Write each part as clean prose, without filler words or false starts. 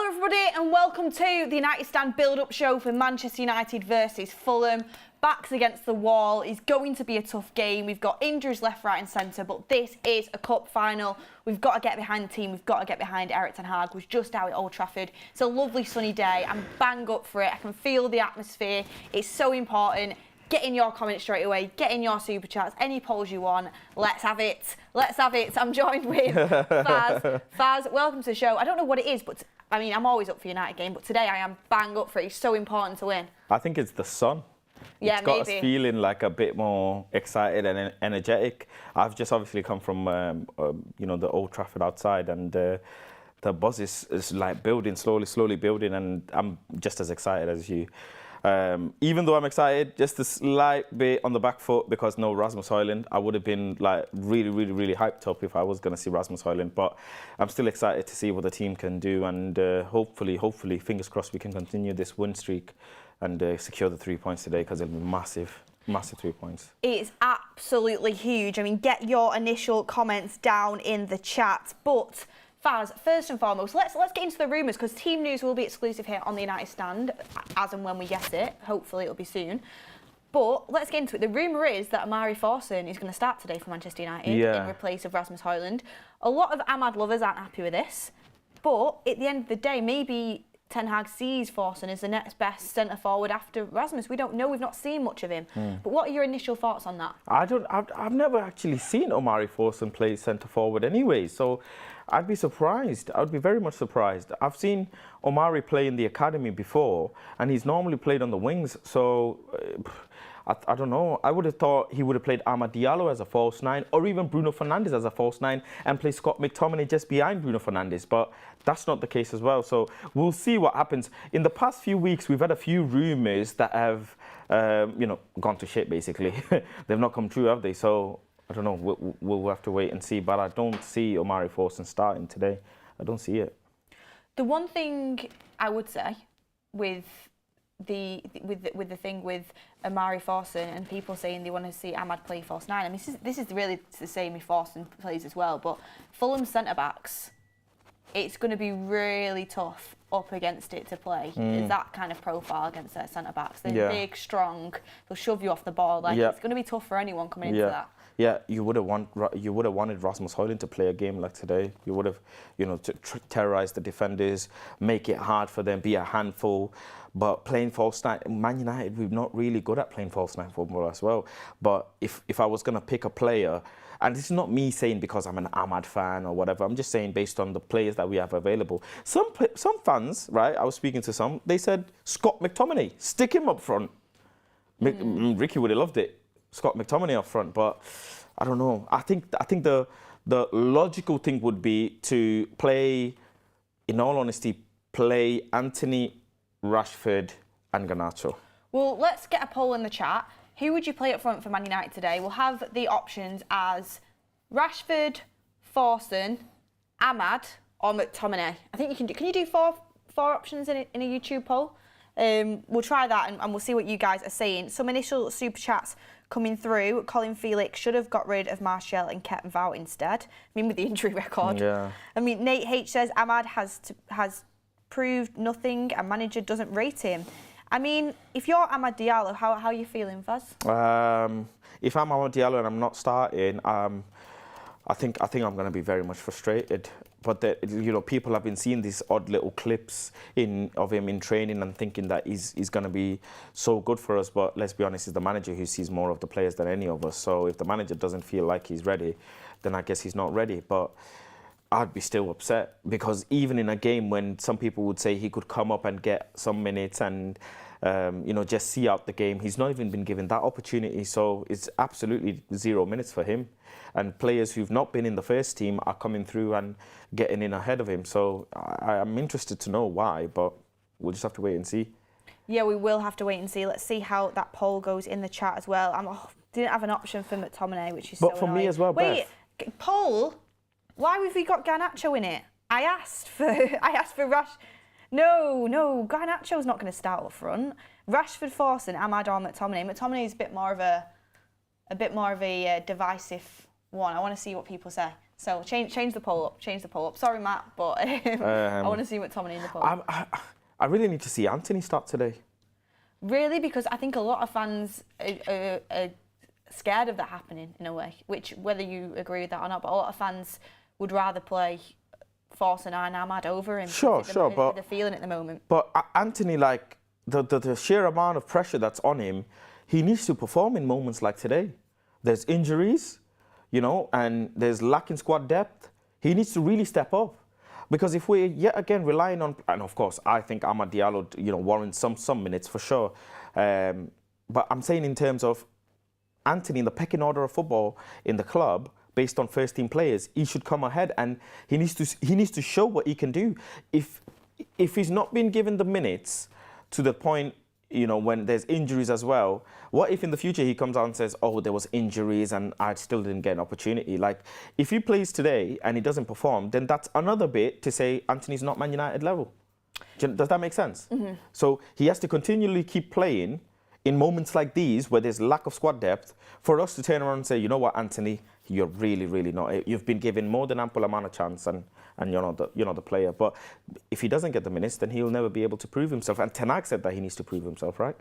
Hello everybody and welcome to the United Stand build-up show for Manchester United versus Fulham. Backs against the wall. It's going to be a tough game. We've got injuries left, right and centre, but this is a cup final. We've got to get behind the team. We've got to get behind Erik ten Hag, who's just out at Old Trafford. It's a lovely sunny day. I'm bang up for it. I can feel the atmosphere. It's so important. Get in your comments straight away. Get in your super chats. Any polls you want. Let's have it. Let's have it. I'm joined with Faz. Faz, welcome to the show. I don't know what it is, but I mean, I'm always up for United game, but today I am bang up for it. It's so important to win. I think it's the sun. Yeah, it's got maybe. us feeling like a bit more excited and energetic. I've just obviously come from, the Old Trafford outside, and the buzz is like building, slowly building, and I'm just as excited as you. Even though I'm excited, just a slight bit on the back foot because no Rasmus Højlund. I would have been like really hyped up if I was going to see Rasmus Højlund, but I'm still excited to see what the team can do, and hopefully, fingers crossed, we can continue this win streak and secure the 3 points today, because it'll be massive 3 points. It's absolutely huge. I mean, get your initial comments down in the chat, but Faz, first and foremost, let's get into the rumours, because team news will be exclusive here on the United Stand, as and when we get it. Hopefully it'll be soon. But let's get into it. The rumour is that Amari Thorson is going to start today for Manchester United in replace of Rasmus Højlund. A lot of Ahmad lovers aren't happy with this, but at the end of the day, maybe Ten Hag sees Thorson as the next best centre-forward after Rasmus. We don't know. We've not seen much of him. But what are your initial thoughts on that? I've never actually seen Amari Thorson play centre-forward anyway, so I'd be surprised. I'd be very much surprised. I've seen Omari play in the academy before, and he's normally played on the wings. So I don't know. I would have thought he would have played Amad Diallo as a false nine, or even Bruno Fernandes as a false nine, and play Scott McTominay just behind Bruno Fernandes. But that's not the case as well. So we'll see what happens. In the past few weeks, we've had a few rumours that have, gone to shit. Basically, they've not come true, have they? So I don't know. We'll have to wait and see. But I don't see Omari Thorson starting today. I don't see it. The one thing I would say with the thing with Amari Thorson and people saying they want to see Ahmad play false nine. I mean, this is really the same if Thorson plays as well. But Fulham centre backs, it's going to be really tough up against it to play. There's that kind of profile against their centre backs. They're big, strong. They'll shove you off the ball. It's going to be tough for anyone coming into that. Yeah, you would have wanted Rasmus Højlund to play a game like today. You would have, terrorise the defenders, make it hard for them, be a handful. But playing false nine, Man United, we're not really good at playing false nine football as well. But if I was going to pick a player, and this is not me saying because I'm an Ahmad fan or whatever, I'm just saying based on the players that we have available. Some fans, right, I was speaking to some, they said, Scott McTominay, stick him up front. Ricky would have loved it. Scott McTominay up front, but I don't know. I think the logical thing would be to play, in all honesty, play Anthony, Rashford and Garnacho. Well, let's get a poll in the chat. Who would you play up front for Man United today? We'll have the options as Rashford, Thorson, Ahmad or McTominay. I think you can do. Can you do four options in a YouTube poll? We'll try that and we'll see what you guys are saying. Some initial super chats coming through. Colin Felix should have got rid of Martial and kept Vout instead. I mean, with the injury record. Yeah. I mean, Nate H says Ahmad has proved nothing and manager doesn't rate him. I mean, if you're Amad Diallo, how are you feeling, Faz? If I'm Amad Diallo and I'm not starting, I think I'm going to be very much frustrated. But people have been seeing these odd little clips of him in training and thinking that he's going to be so good for us. But let's be honest, he's the manager who sees more of the players than any of us. So if the manager doesn't feel like he's ready, then I guess he's not ready. But I'd be still upset, because even in a game when some people would say he could come up and get some minutes and just see out the game, he's not even been given that opportunity. So it's absolutely 0 minutes for him. And players who've not been in the first team are coming through and getting in ahead of him. So I'm interested to know why, but we'll just have to wait and see. Yeah, we will have to wait and see. Let's see how that poll goes in the chat as well. Didn't have an option for McTominay, which is but so for annoying. Me as well, Wait, poll? Why have we got Garnacho in it? I asked for Rash. No, Garnacho's not going to start up front. Rashford, Thorson, Ahmad or McTominay. McTominay is a bit more of a divisive one. I want to see what people say. So change the poll up. Change the poll up. Sorry, Matt, but I want to see McTominay in the poll. I really need to see Anthony start today. Really, because I think a lot of fans are scared of that happening in a way. Which, whether you agree with that or not, but a lot of fans would rather play Forster and Ahmad over him. Sure, but the feeling at the moment. But Anthony, like the sheer amount of pressure that's on him, he needs to perform in moments like today. There's injuries, you know, and there's lacking squad depth. He needs to really step up. Because if we're yet again relying on, and of course I think Amad Diallo, you know, warrants some minutes for sure. But I'm saying in terms of Anthony in the pecking order of football in the club, based on first team players, he should come ahead and he needs to show what he can do. If he's not been given the minutes to the point, you know, when there's injuries as well, what if in the future he comes out and says, oh, there was injuries and I still didn't get an opportunity? Like, if he plays today and he doesn't perform, then that's another bit to say Anthony's not Man United level. Does that make sense? Mm-hmm. So he has to continually keep playing in moments like these where there's lack of squad depth for us to turn around and say, you know what, Anthony, you're really not. You've been given more than ample amount of chance and you're not the player. But if he doesn't get the minutes, then he'll never be able to prove himself. And Ten Hag said that he needs to prove himself, right?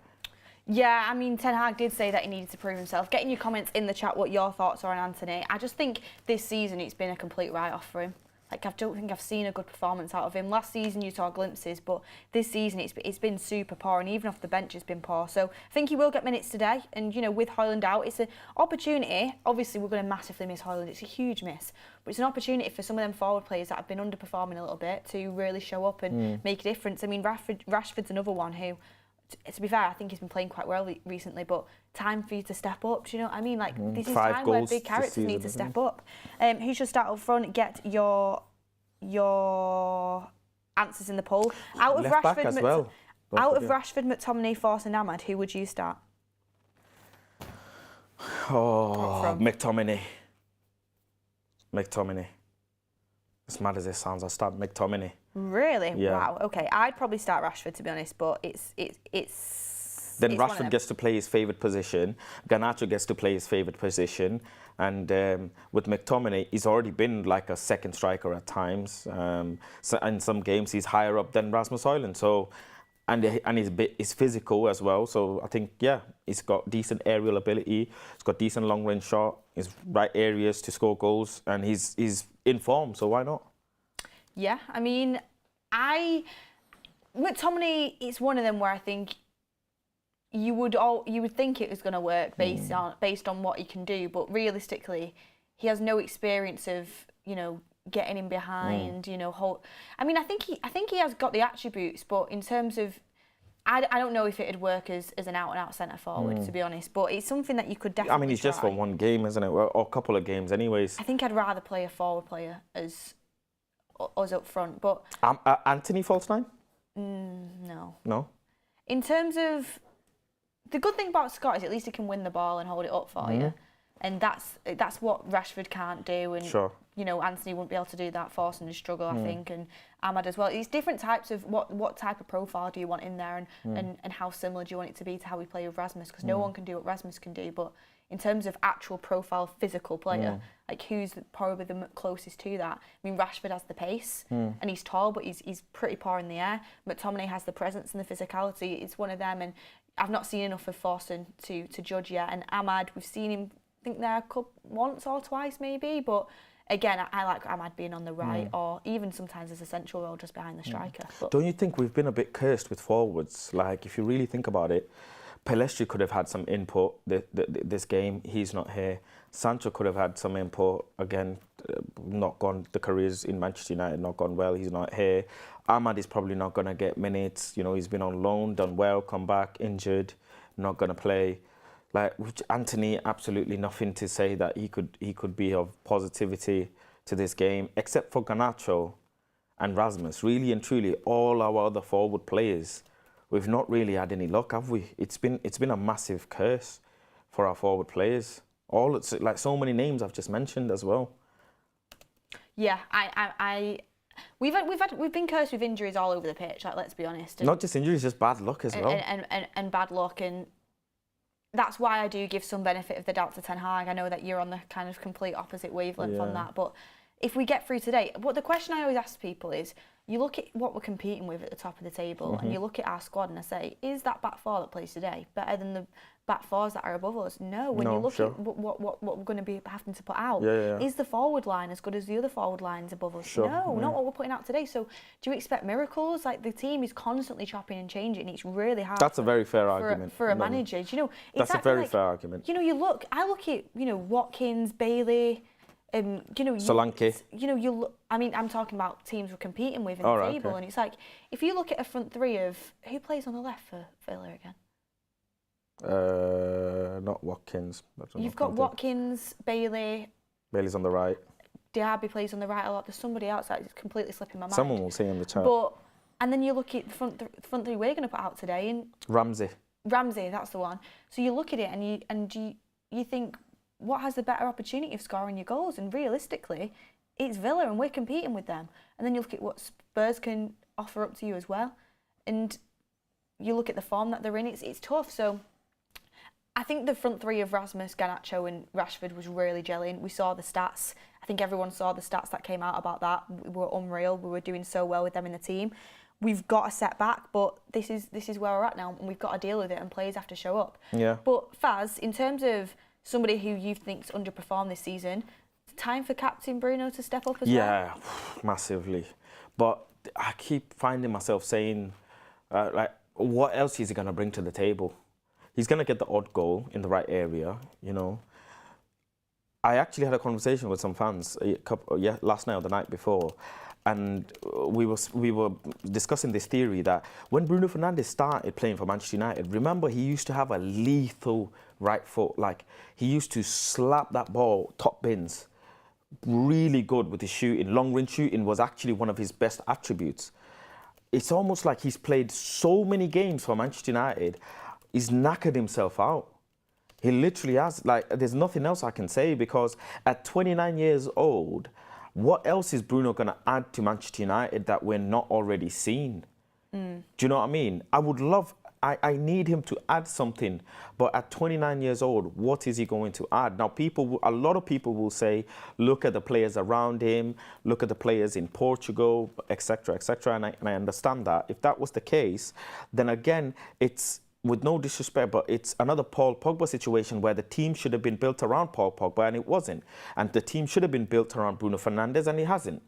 Yeah, I mean, Ten Hag did say that he needed to prove himself. Get in your comments in the chat what your thoughts are on Anthony. I just think this season it's been a complete write-off for him. Like, I don't think I've seen a good performance out of him. Last season you saw glimpses, but this season it's been super poor, and even off the bench it's been poor. So I think he will get minutes today, and you know, with Højlund out, it's an opportunity. Obviously we're going to massively miss Højlund, it's a huge miss, but it's an opportunity for some of them forward players that have been underperforming a little bit to really show up and make a difference. I mean, Rashford's another one who, to be fair, I think he's been playing quite well recently, but time for you to step up, do you know what I mean? Like, this is time where big characters need to step up. Who should start up front? Get your answers in the poll. Out of Left back Rashford, as well. Rashford, McTominay, Forster and Ahmad, who would you start? Oh, McTominay. As mad as it sounds, I'll start McTominay. Really? Yeah. Wow. Okay, I'd probably start Rashford, to be honest, but it's. Then it's Rashford gets to play his favourite position. Garnacho gets to play his favourite position. And with McTominay, he's already been like a second striker at times. So in some games, he's higher up than Rasmus Højlund. So, and he's physical as well. So I think, yeah, he's got decent aerial ability. He's got decent long-range shot. He's right areas to score goals. And he's in form, so why not? Yeah, I mean, McTominay, it's one of them where I think you would think it was going to work based on what he can do, but realistically, he has no experience of, you know, getting in behind, you know, I mean, I think he has got the attributes, but in terms of, I don't know if it'd work as an out-and-out centre forward, to be honest, but it's something that you could definitely I mean, he's just for one game, isn't it? Or a couple of games anyways. I think I'd rather play a forward player as us up front, but Anthony false nine? No. No? In terms of, the good thing about Scott is at least he can win the ball and hold it up for you. And that's what Rashford can't do. And, you know, Anthony wouldn't be able to do that, forcing his struggle, I think, and Ahmad as well. It's different types of, what type of profile do you want in there, and how similar do you want it to be to how we play with Rasmus? Because no one can do what Rasmus can do, but in terms of actual profile, physical player, like who's probably the closest to that? I mean, Rashford has the pace, and he's tall, but he's pretty poor in the air. McTominay has the presence and the physicality. It's one of them, and I've not seen enough of Forster to judge yet. And Ahmad, we've seen him, I think there once or twice maybe, but again, I like Ahmad being on the right, or even sometimes as a central role just behind the striker. But don't you think we've been a bit cursed with forwards? Like, if you really think about it, Pelestri could have had some input this game. He's not here. Sancho could have had some input. Again, not gone. The careers in Manchester United not gone well. He's not here. Ahmad is probably not going to get minutes. You know, he's been on loan, done well, come back, injured, not going to play. Like, with Anthony, absolutely nothing to say that he could be of positivity to this game, except for Garnacho and Rasmus. Really and truly, all our other forward players, we've not really had any luck, have we? It's been a massive curse for our forward players. It's like so many names I've just mentioned as well. Yeah, we've been cursed with injuries all over the pitch. Like, let's be honest. Not just injuries, just bad luck as well. And bad luck, and that's why I do give some benefit of the doubt to Ten Hag. I know that you're on the kind of complete opposite wavelength on that, but if we get through today, the question I always ask people is, you look at what we're competing with at the top of the table, and you look at our squad, and I say, is that back four that plays today better than the back fours that are above us? No. When you look at what we're going to be having to put out, is the forward line as good as the other forward lines above us? No, not what we're putting out today. So do you expect miracles? Like, the team is constantly chopping and changing. It's really hard. That's a very fair argument for a manager. Do you know? That's a very fair argument. You know, I look at Watkins, Bailey. Solanke. I'm talking about teams we're competing with in the table, and it's like, if you look at a front three of who plays on the left for Villa again. Not Watkins. You've got Watkins, Bailey. Bailey's on the right. Diaby plays on the right a lot. There's somebody else that's completely slipping my mind. Someone will say in the chat. And then you look at the front three we're going to put out today, and Ramsey, that's the one. So you look at it and you think, what has the better opportunity of scoring your goals? And realistically, it's Villa, and we're competing with them. And then you look at what Spurs can offer up to you as well, and you look at the form that they're in. It's tough. So I think the front three of Rasmus, Garnacho and Rashford was really gelling. We saw the stats. I think everyone saw the stats that came out about that. We were unreal. We were doing so well with them in the team. We've got a setback, but this is where we're at now, and we've got to deal with it, and players have to show up. Yeah. But Faz, in terms of somebody who you think's underperformed this season, it's time for captain Bruno to step up as well? Yeah, massively. But I keep finding myself saying, what else is he going to bring to the table? He's going to get the odd goal in the right area, you know. I actually had a conversation with some fans last night or the night before, and we were discussing this theory that when Bruno Fernandes started playing for Manchester United, remember, he used to have a lethal right foot. Like, he used to slap that ball top bins. Really good with his shooting. Long range shooting was actually one of his best attributes. It's almost like he's played so many games for Manchester United, he's knackered himself out. He literally has. Like, there's nothing else I can say, because at 29 years old, what else is Bruno going to add to Manchester United that we're not already seeing? Do you know what I mean? I need him to add something, but at 29 years old, what is he going to add? Now, a lot of people will say, look at the players around him, look at the players in Portugal, etc., etc., and I understand that. If that was the case, then again, it's, with no disrespect, but it's another Paul Pogba situation where the team should have been built around Paul Pogba, and it wasn't. And the team should have been built around Bruno Fernandes, and it hasn't.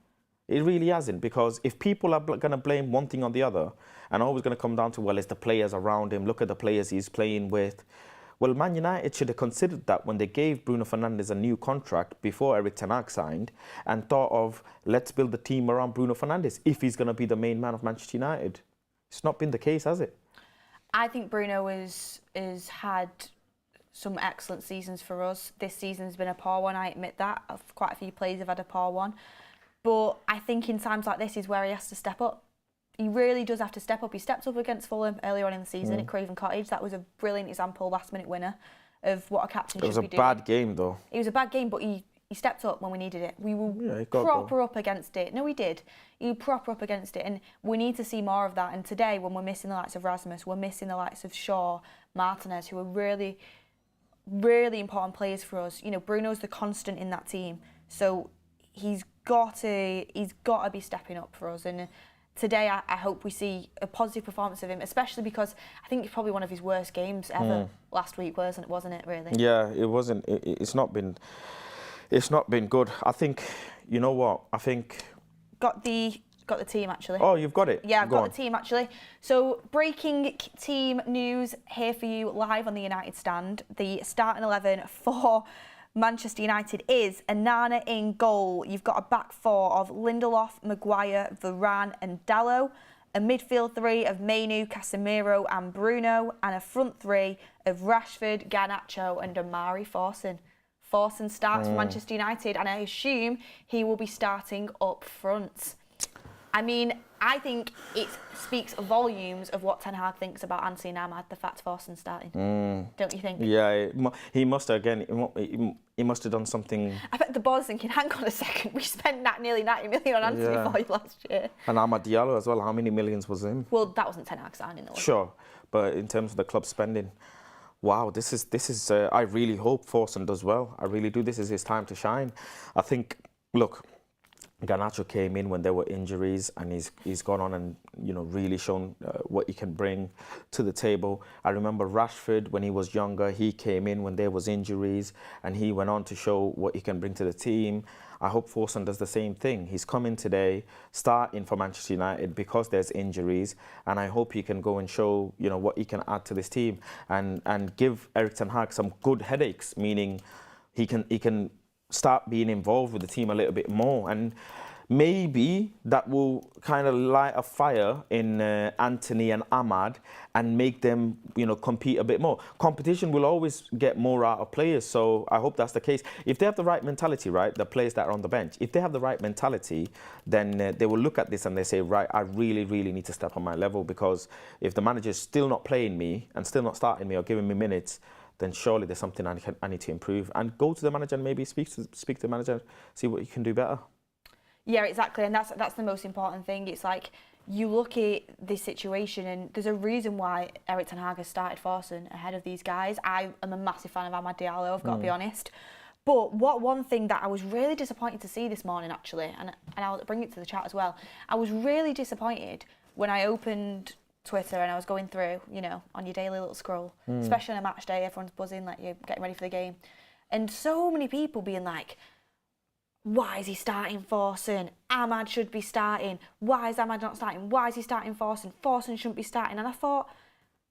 It really hasn't, because if people are going to blame one thing or the other, and always going to come down to, well, it's the players around him, look at the players he's playing with. Well, Man United should have considered that when they gave Bruno Fernandes a new contract before Erik ten Hag signed, and thought of, let's build the team around Bruno Fernandes if he's going to be the main man of Manchester United. It's not been the case, has it? I think Bruno has had some excellent seasons for us. This season's been a poor one, I admit that. Quite a few players have had a poor one. But I think in times like this is where he has to step up. He really does have to step up. He stepped up against Fulham earlier on in the season at Craven Cottage. That was a brilliant example, last-minute winner, of what a captain should be doing. It was a bad game, though. It was a bad game, but he stepped up when we needed it. We were proper up against it. No, we did. He was proper up against it, and we need to see more of that. And today, when we're missing the likes of Rasmus, we're missing the likes of Shaw, Martinez, who are really, really important players for us. You know, Bruno's the constant in that team, so he's got to be stepping up for us. And today, I hope we see a positive performance of him, especially because I think it's probably one of his worst games ever last week, wasn't it? Really? Yeah, it wasn't. It's not been good. I think, you know what? I think got the team actually. Oh, you've got it. Yeah, I've got the team actually. So, breaking team news here for you live on the United Stand. The starting 11 for Manchester United is Onana in goal. You've got a back four of Lindelof, Maguire, Varane and Dalot. A midfield three of Mainu, Casemiro and Bruno. And a front three of Rashford, Garnacho and Omari Forson. Forson starts for Manchester United, and I assume he will be starting up front. I mean, I think it speaks volumes of what Ten Hag thinks about Anthony and Ahmad, the fact Forson's starting. Don't you think? Yeah, he must have, he must have done something. I bet the board's thinking, hang on a second, we spent nearly 90 million on Anthony for you last year. And Amad Diallo as well, how many millions was him? Well, that wasn't Ten Hag signing though. Sure, but in terms of the club spending, wow, this is. I really hope Forson does well. I really do. This is his time to shine. I think, look, Garnacho came in when there were injuries, and he's gone on and really shown what he can bring to the table. I remember Rashford when he was younger. He came in when there was injuries, and he went on to show what he can bring to the team. I hope Forson does the same thing. He's come in today, starting for Manchester United because there's injuries, and I hope he can go and show what he can add to this team and give Erik ten Hag some good headaches, meaning he can start being involved with the team a little bit more, and maybe that will kind of light a fire in Anthony and Ahmad and make them compete a bit more. Competition will always get more out of players, so I hope that's the case. If they have the right mentality, right, the players that are on the bench, if they have the right mentality, then they will look at this and they say, right, I really need to step on my level, because if the manager's still not playing me and still not starting me or giving me minutes, then surely there's something I need to improve, and go to the manager and maybe speak to the manager, see what you can do better. Yeah, exactly, and that's the most important thing. It's like, you look at this situation, and there's a reason why Erik ten Hag has started Forson ahead of these guys. I am a massive fan of Amad Diallo, I've got to be honest. But one thing that I was really disappointed to see this morning, actually, and I'll bring it to the chat as well, I was really disappointed when I opened Twitter and I was going through, on your daily little scroll, especially on a match day, everyone's buzzing, like you're getting ready for the game. And so many people being like, why is he starting Forson? Ahmad should be starting. Why is Ahmad not starting? Why is he starting Forson? Forson shouldn't be starting. And I thought,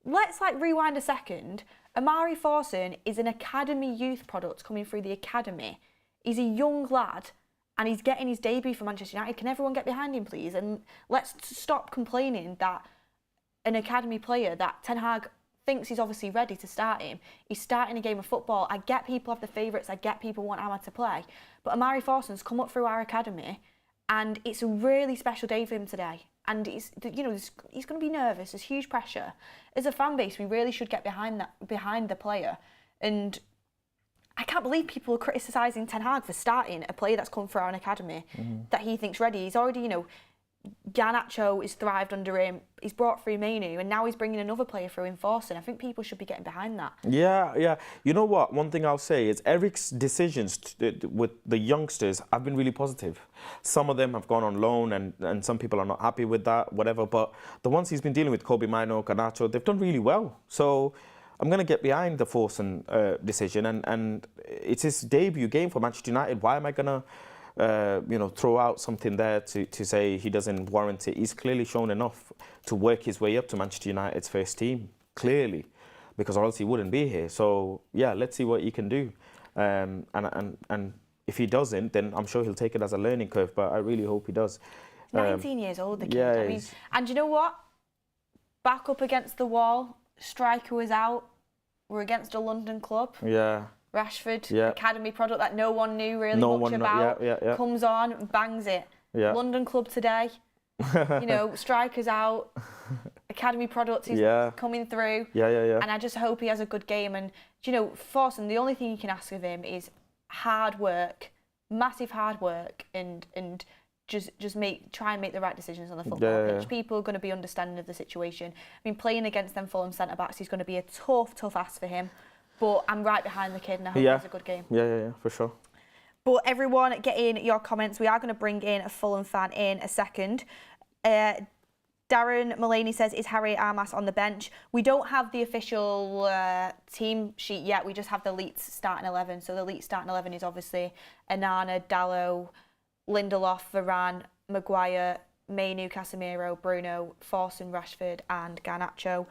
let's rewind a second. Amari Forson is an academy youth product coming through the academy. He's a young lad and he's getting his debut for Manchester United. Can everyone get behind him, please? And let's stop complaining that an academy player that Ten Hag thinks he's obviously ready to start him. He's starting a game of football. I get people have the favourites. I get people want Ahmad to play. But Amari Forson's come up through our academy, and it's a really special day for him today. And he's going to be nervous. There's huge pressure. As a fan base, we really should get behind the player. And I can't believe people are criticising Ten Hag for starting a player that's come through our academy that he thinks ready. He's already, Garnacho has thrived under him. He's brought through Mainu, and now he's bringing another player through in Forson. I think people should be getting behind that. Yeah. You know what? One thing I'll say is Eric's decisions with the youngsters have been really positive. Some of them have gone on loan, and some people are not happy with that, whatever. But the ones he's been dealing with, Kobe Mainu, Garnacho, they've done really well. So I'm going to get behind the Forson decision, and it's his debut game for Manchester United. Why am I going to throw out something there to say he doesn't warrant it? He's clearly shown enough to work his way up to Manchester United's first team, clearly, because or else he wouldn't be here. So yeah, let's see what he can do, and if he doesn't, then I'm sure he'll take it as a learning curve. But I really hope he does. 19 years old, the kid. Yeah, I mean, and you know what? Back up against the wall, striker was out. We're against a London club. Yeah. Rashford, academy product that no one knew really much about, comes on, bangs it. Yeah. London club today, strikers out, academy product is coming through. Yeah. And I just hope he has a good game. And, Forson, the only thing you can ask of him is hard work, massive hard work, and just try and make the right decisions on the football pitch. People are going to be understanding of the situation. I mean, playing against them Fulham centre-backs is going to be a tough ask for him. But I'm right behind the kid, and I hope he has a good game. Yeah, for sure. But everyone, get in your comments. We are going to bring in a Fulham fan in a second. Darren Mullaney says, is Harry Armas on the bench? We don't have the official team sheet yet. We just have the Leeds starting 11. So the Leeds starting 11 is obviously Onana, Dalot, Lindelof, Varane, Maguire, Mainu, Casemiro, Bruno, Forson, Rashford and Garnacho.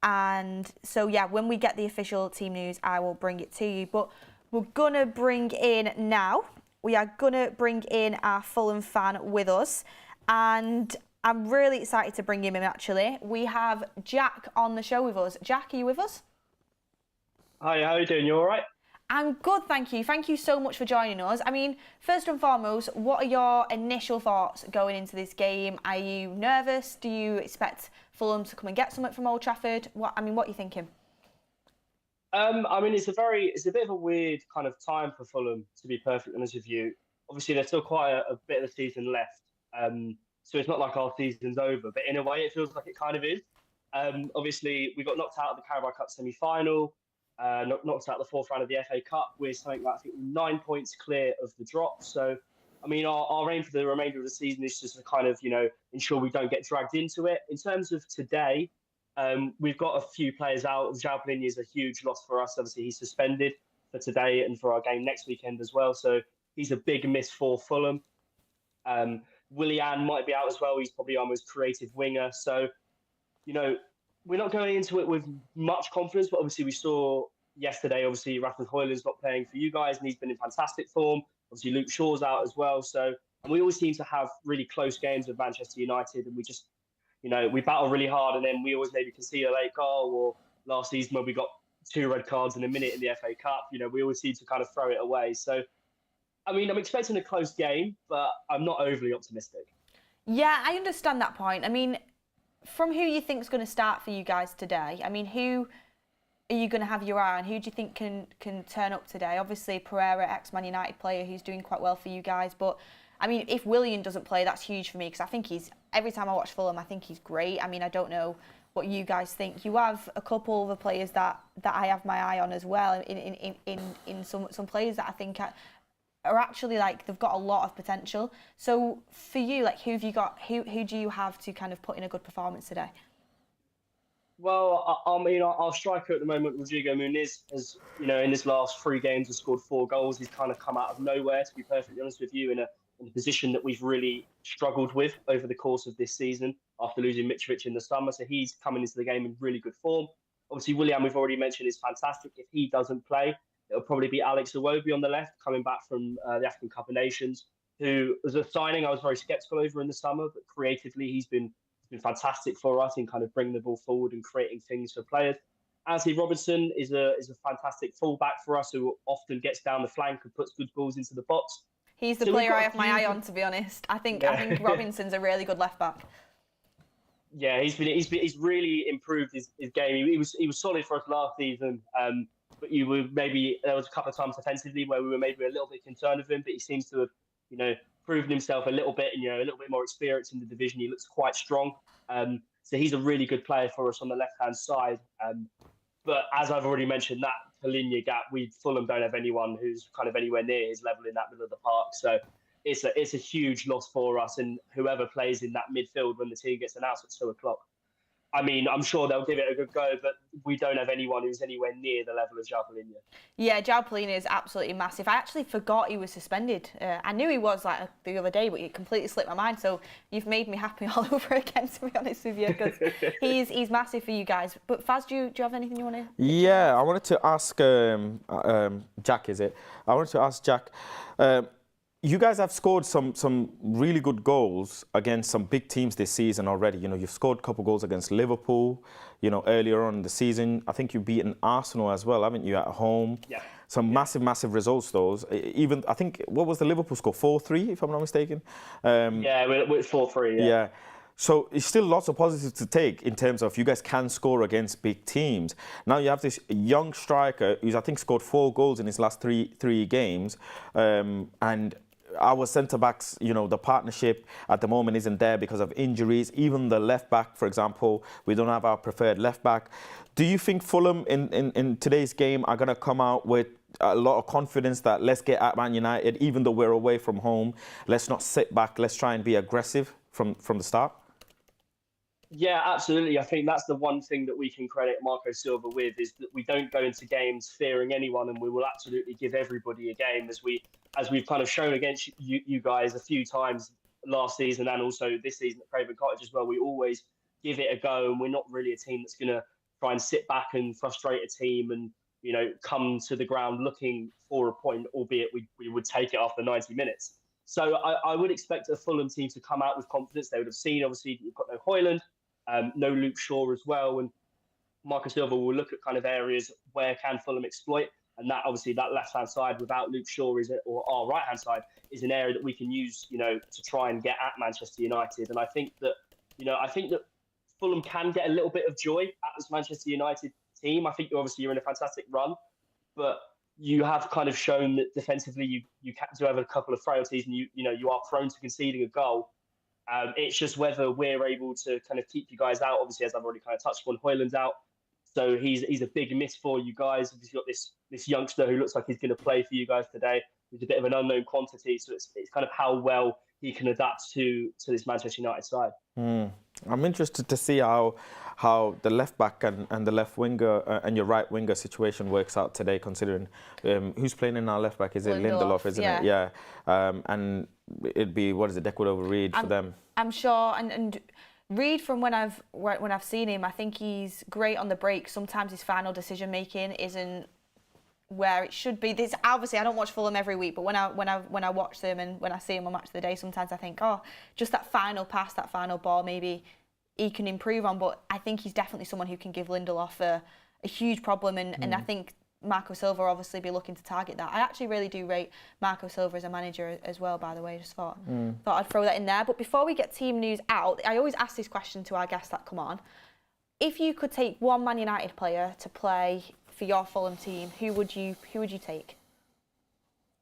And so, when we get the official team news, I will bring it to you. But we're going to bring in now, we are going to bring in our Fulham fan with us. And I'm really excited to bring him in, actually. We have Jack on the show with us. Jack, are you with us? Hi, how are you doing? You all right? I'm good, thank you. Thank you so much for joining us. I mean, first and foremost, what are your initial thoughts going into this game? Are you nervous? Do you expect Fulham to come and get something from Old Trafford? What are you thinking? It's a bit of a weird kind of time for Fulham, to be perfectly honest with you. Obviously, there's still quite a bit of the season left, so it's not like our season's over. But in a way, it feels like it kind of is. Obviously, we got knocked out of the Carabao Cup semi-final. Knocked out the fourth round of the FA Cup with something like, I think, 9 points clear of the drop. So I mean, our aim for the remainder of the season is just to kind of, ensure we don't get dragged into it. In terms of today, we've got a few players out. João Palhinha is a huge loss for us. Obviously, he's suspended for today and for our game next weekend as well. So he's a big miss for Fulham. Willian might be out as well. He's probably our most creative winger. So, we're not going into it with much confidence, but obviously we saw yesterday, obviously Rasmus Højlund's not playing for you guys and he's been in fantastic form. Obviously Luke Shaw's out as well. So, and we always seem to have really close games with Manchester United and we just, we battle really hard and then we always maybe concede a late goal, or last season when we got 2 red cards in a minute in the FA Cup, we always seem to kind of throw it away. So, I mean, I'm expecting a close game, but I'm not overly optimistic. Yeah, I understand that point. I mean, from who you think is going to start for you guys today, I mean, who are you going to have your eye on? Who do you think can turn up today? Obviously, Pereira, ex-Man United player, who's doing quite well for you guys. But, I mean, if Willian doesn't play, that's huge for me because I think every time I watch Fulham, I think he's great. I mean, I don't know what you guys think. You have a couple of the players that I have my eye on as well in some players that I think are actually, like, they've got a lot of potential. So for you, like, who have you got? Who do you have to kind of put in a good performance today? Well, I mean, our striker at the moment, Rodrigo Muniz, has, in his last 3 games has scored 4 goals. He's kind of come out of nowhere, to be perfectly honest with you, in a position that we've really struggled with over the course of this season after losing Mitrovic in the summer. So he's coming into the game in really good form. Obviously, Willian, we've already mentioned, is fantastic. If he doesn't play, it'll probably be Alex Iwobi on the left, coming back from the African Cup of Nations, who was a signing I was very sceptical over in the summer, but creatively he's been fantastic for us in kind of bringing the ball forward and creating things for players. Anthony Robinson is a fantastic fullback for us who often gets down the flank and puts good balls into the box. He's the player I have my eye on, to be honest. I think Robinson's a really good left back. Yeah, he's really improved his game. He was solid for us last season. But there was a couple of times defensively where we were maybe a little bit concerned with him, but he seems to have, proven himself a little bit and, a little bit more experience in the division. He looks quite strong. So he's a really good player for us on the left-hand side. But as I've already mentioned, that Palhinha gap, Fulham don't have anyone who's kind of anywhere near his level in that middle of the park. So it's a huge loss for us. And whoever plays in that midfield when the team gets announced at 2:00, I mean, I'm sure they'll give it a good go, but we don't have anyone who's anywhere near the level of João Palhinha. Yeah, João Palhinha is absolutely massive. I actually forgot he was suspended. I knew he was the other day, but it completely slipped my mind. So you've made me happy all over again, to be honest with you, because he's massive for you guys. But Faz, do you have anything you want to? Yeah, I wanted to ask Jack. I wanted to ask Jack. You guys have scored some really good goals against some big teams this season already. You've scored a couple of goals against Liverpool, earlier on in the season. I think you've beaten Arsenal as well, haven't you, at home? Yeah. Some massive results, those. Even, I think, what was the Liverpool score? 4-3, if I'm not mistaken? Yeah, we're 4-3, yeah. Yeah. So it's still lots of positives to take in terms of you guys can score against big teams. Now you have this young striker who's, I think, scored 4 goals in his last three games. And our centre-backs, the partnership at the moment isn't there because of injuries. Even the left-back, for example, we don't have our preferred left-back. Do you think Fulham in today's game are going to come out with a lot of confidence that let's get at Man United, even though we're away from home, let's not sit back, let's try and be aggressive from the start? Yeah, absolutely. I think that's the one thing that we can credit Marco Silva with, is that we don't go into games fearing anyone, and we will absolutely give everybody a game, as we've kind of shown against you guys a few times last season and also this season at Craven Cottage as well. We always give it a go, and we're not really a team that's going to try and sit back and frustrate a team and come to the ground looking for a point, albeit we would take it after 90 minutes. So I would expect a Fulham team to come out with confidence. They would have seen, obviously, you've got no Højlund, no Luke Shaw as well, and Marco Silva will look at kind of areas where can Fulham exploit, and that obviously that left-hand side without Luke Shaw or our right-hand side is an area that we can use, to try and get at Manchester United. And I think that Fulham can get a little bit of joy at this Manchester United team. I think you're in a fantastic run, but you have kind of shown that defensively you do have a couple of frailties, and you are prone to conceding a goal. It's just whether we're able to kind of keep you guys out. Obviously, as I've already kind of touched on, Højlund's out, so he's a big miss for you guys. You've got this youngster who looks like he's going to play for you guys today, who's a bit of an unknown quantity. So it's kind of how well he can adapt to this Manchester United side. I'm interested to see how the left back and the left winger and your right winger situation works out today, considering who's playing in our left back. Is it Lindelof, isn't it? Yeah. And it'd be, what is it, Deco over Reed for them? I'm sure, and Reed, from when I've seen him, I think he's great on the break. Sometimes his final decision making isn't where it should be. This, obviously, I don't watch Fulham every week, but when I watch them and when I see him on Match of the Day, sometimes I think, oh, just that final pass, that final ball, maybe he can improve on. But I think he's definitely someone who can give Lindelof a huge problem, and I think Marco Silva will obviously be looking to target that. I actually really do rate Marco Silva as a manager as well, by the way. Just thought I'd throw that in there. But before we get team news out, I always ask this question to our guests that come on. If you could take one Man United player to play for your Fulham team, who would you take?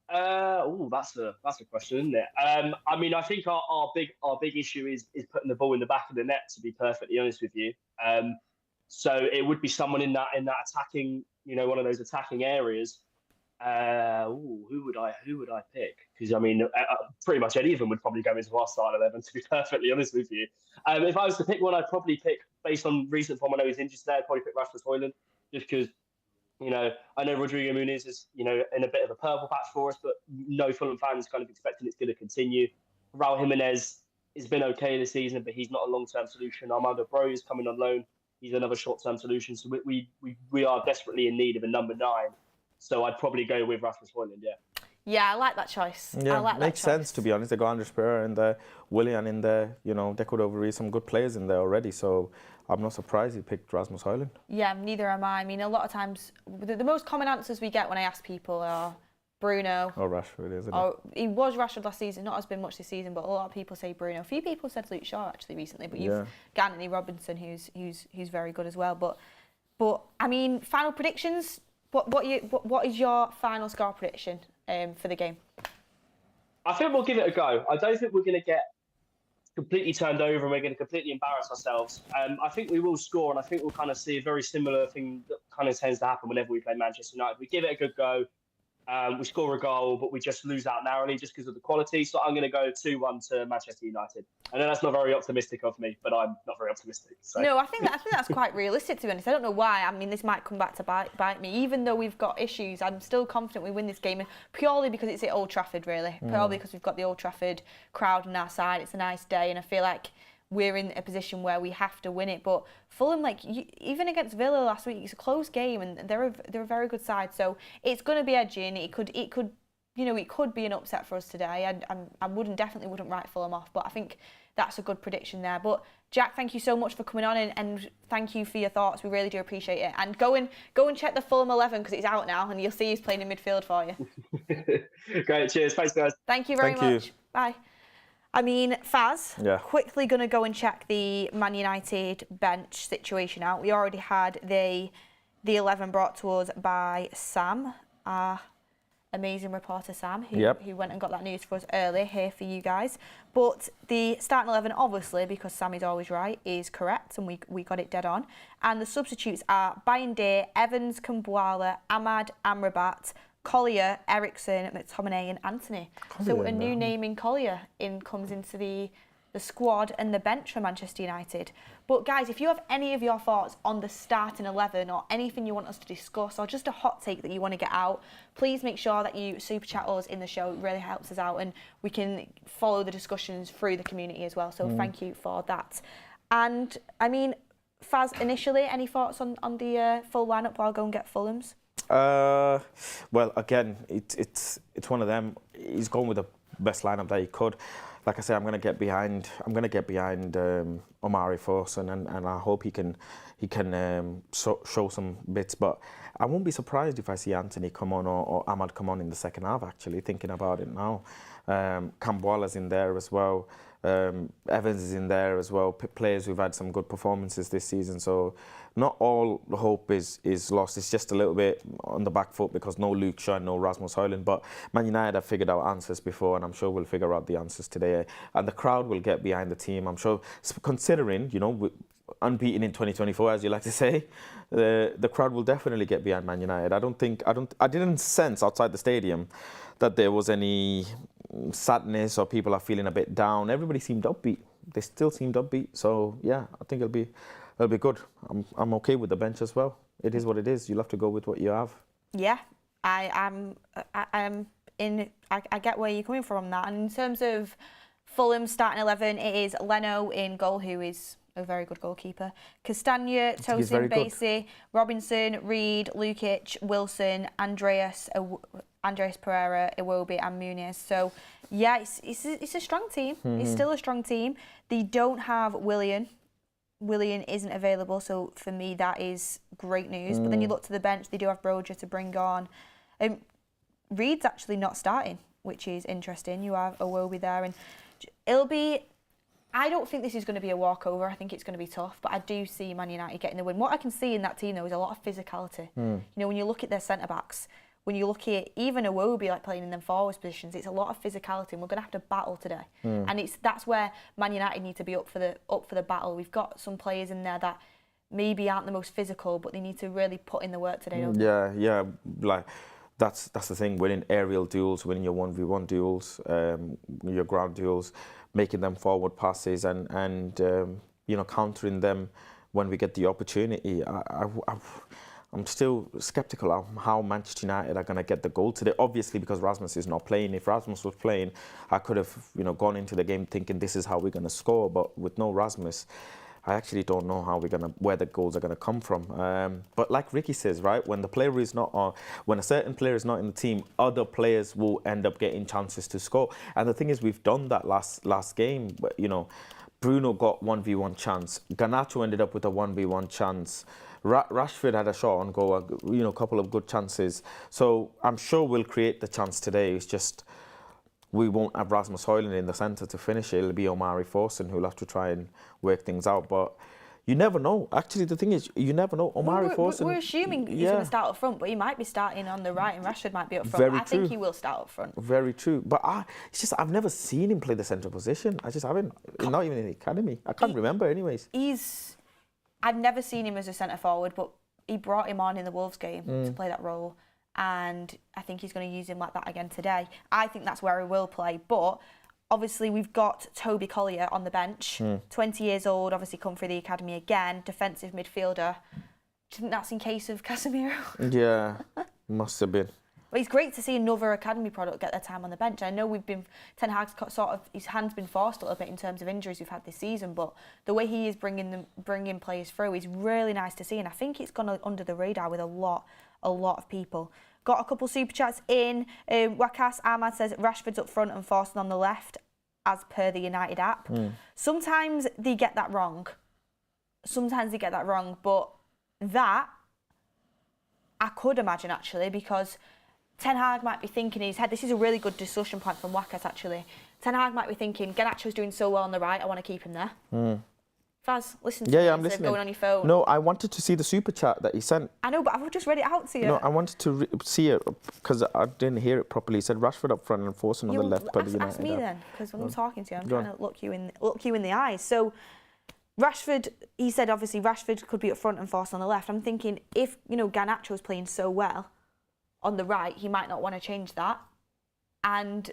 That's a question, isn't it? I mean, I think our big issue is putting the ball in the back of the net. To be perfectly honest with you, so it would be someone in that attacking, one of those attacking areas. Who would I pick? Because I mean, pretty much any of them would probably go into our start 11. To be perfectly honest with you, if I was to pick one, I'd probably pick, based on recent form, I know he's injured today, I'd probably pick Rasmus Højlund, just because. I know Rodrigo Muniz is, in a bit of a purple patch for us, but no Fulham fans kind of expecting it's going to continue. Raul Jimenez has been okay this season, but he's not a long-term solution. Armando Broja is coming on loan. He's another short-term solution. So we are desperately in need of a number 9. So I'd probably go with Rasmus Højlund, yeah. Yeah, I like that choice. Yeah, I like makes that choice. sense, to be honest. They got Andres Pereira in there, Willian in there, Deco over some good players in there already. So I'm not surprised he picked Rasmus Højlund. Yeah, neither am I. I mean, a lot of times, the most common answers we get when I ask people are Bruno. Or Rashford, isn't it? He was Rashford last season, not as been much this season, but a lot of people say Bruno. A few people said Luke Shaw actually recently, but you've got Anthony Robinson, who's very good as well. But I mean, final predictions. What is your final score prediction for the game? I think we'll give it a go. I don't think we're going to get completely turned over and we're going to completely embarrass ourselves. I think we will score, and I think we'll kind of see a very similar thing that kind of tends to happen whenever we play Manchester United. We give it a good go, we score a goal, but we just lose out narrowly just because of the quality. So I'm going to go 2-1 to Manchester United. I know that's not very optimistic of me, but I'm not very optimistic. So. No, I think that's quite realistic, to be honest. I don't know why. I mean, this might come back to bite me. Even though we've got issues, I'm still confident we win this game, and purely because it's at Old Trafford, really. Purely because we've got the Old Trafford crowd on our side. It's a nice day, and I feel like we're in a position where we have to win it. But Fulham, even against Villa last week, it's a close game, and they're a very good side. So it's going to be edgy, and it could be an upset for us today. I definitely wouldn't write Fulham off, but I think that's a good prediction there. But Jack, thank you so much for coming on, and thank you for your thoughts. We really do appreciate it. And go and check the Fulham 11 because it's out now, and you'll see who's playing in midfield for you. Great, cheers, thanks guys. Thank you very much. Bye. I mean, Faz, quickly going to go and check the Man United bench situation out. We already had the 11 brought to us by Sam, our amazing reporter Sam, who went and got that news for us early here for you guys. But the starting 11, obviously, because Sam is always right, is correct, and we got it dead on. And the substitutes are Bayinde, Evans, Kumbuala, Ahmad, Amrabat, Collier, Ericsson, McTominay and Anthony. So a new name in Collier comes into the squad and the bench for Manchester United. But guys, if you have any of your thoughts on the starting 11 or anything you want us to discuss or just a hot take that you want to get out, please make sure that you super chat us in the show. It really helps us out and we can follow the discussions through the community as well. So thank you for that. And I mean, Faz, initially, any thoughts on the full lineup? I'll go and get Fulham's. Well, again, it's one of them. He's going with the best lineup that he could. Like I said, I'm going to get behind Omari Forson, and I hope he can show some bits. But I won't be surprised if I see Anthony come on or Ahmad come on in the second half. Actually, thinking about it now, Cambuala's in there as well. Evans is in there as well. Players who've had some good performances this season. So not all hope is lost. It's just a little bit on the back foot because no Luke Shaw, no Rasmus Højlund. But Man United have figured out answers before, and I'm sure we'll figure out the answers today. And the crowd will get behind the team. I'm sure, considering, you know, unbeaten in 2024, as you like to say, the crowd will definitely get behind Man United. I didn't sense outside the stadium that there was any sadness or people are feeling a bit down. Everybody seemed upbeat. They still seemed upbeat. So yeah, I think it'll be good. I'm okay with the bench as well. It is what it is. You'll have to go with what you have. Yeah, I get where you're coming from on that. And in terms of Fulham starting 11, it is Leno in goal, who is a very good goalkeeper. Castagna, Tosin, Basie, Robinson, Reed, Lukic, Wilson, Andreas Pereira, Iwobi and Muniz. So, yeah, it's a strong team. It's still a strong team. They don't have Willian. Willian isn't available, so for me that is great news. But then you look to the bench, they do have Broja to bring on. Reed's actually not starting, which is interesting. You have Iwobi there, and it'll be... I don't think this is going to be a walkover. I think it's going to be tough, but I do see Man United getting the win. What I can see in that team, though, is a lot of physicality. You know, when you look at their centre-backs, when you look at even Iwobi like playing in them forwards positions, it's a lot of physicality, and we're going to have to battle today. And that's where Man United need to be up for the battle. We've got some players in there that maybe aren't the most physical, but they need to really put in the work today. Don't they? Yeah, like that's the thing. Winning aerial duels, winning your 1v1 duels, your ground duels, making them forward passes, and you know, countering them when we get the opportunity. I'm still sceptical of how Manchester United are going to get the goal today. Obviously, because Rasmus is not playing. If Rasmus was playing, I could have, you know, gone into the game thinking this is how we're going to score. But with no Rasmus, I actually don't know where the goals are going to come from. But like Ricky says, right, when the player is not on, when a certain player is not in the team, other players will end up getting chances to score. And the thing is, we've done that last game. You know, Bruno got 1v1 chance. Garnacho ended up with a 1v1 chance. Rashford had a shot on goal, you know, a couple of good chances. So I'm sure we'll create the chance today. It's just we won't have Rasmus Højlund in the centre to finish it. It'll be Omari Forson who'll have to try and work things out. But you never know. Actually, the thing is, you never know. Omari Forson... We're assuming he's going to start up front, but he might be starting on the right and Rashford might be up front. I think he will start up front. Very true. But it's just I've never seen him play the centre position. I just haven't. Not even in the academy. I can't remember anyways. I've never seen him as a centre forward, but he brought him on in the Wolves game to play that role. And I think he's going to use him like that again today. I think that's where he will play. But obviously we've got Toby Collier on the bench, 20 years old, obviously come through the academy again, defensive midfielder. Do you think that's in case of Casemiro? Yeah, must have been. Well, it's great to see another academy product get their time on the bench. I know Ten Hag's his hand's been forced a little bit in terms of injuries we've had this season, but the way he is bringing players through is really nice to see, and I think it's gone under the radar with a lot of people. Got a couple super chats in. Wakas Ahmad says Rashford's up front and Forson on the left, as per the United app. Sometimes they get that wrong. But that I could imagine actually, because Ten Hag might be thinking in his head, this is a really good discussion point from Wakas actually. Ten Hag might be thinking, Garnacho's doing so well on the right, I want to keep him there. Faz, listen to me I'm listening. Going on your phone. No, I wanted to see the super chat that he sent. I know, but I've just read it out to you. No, I wanted to see it because I didn't hear it properly. He said Rashford up front and Forson on the left. Ask me then, because when I'm talking to you, I'm trying to look you in the eyes. So Rashford, he said obviously Rashford could be up front and Forson on the left. I'm thinking if, you know, Garnacho's playing so well on the right, he might not want to change that. And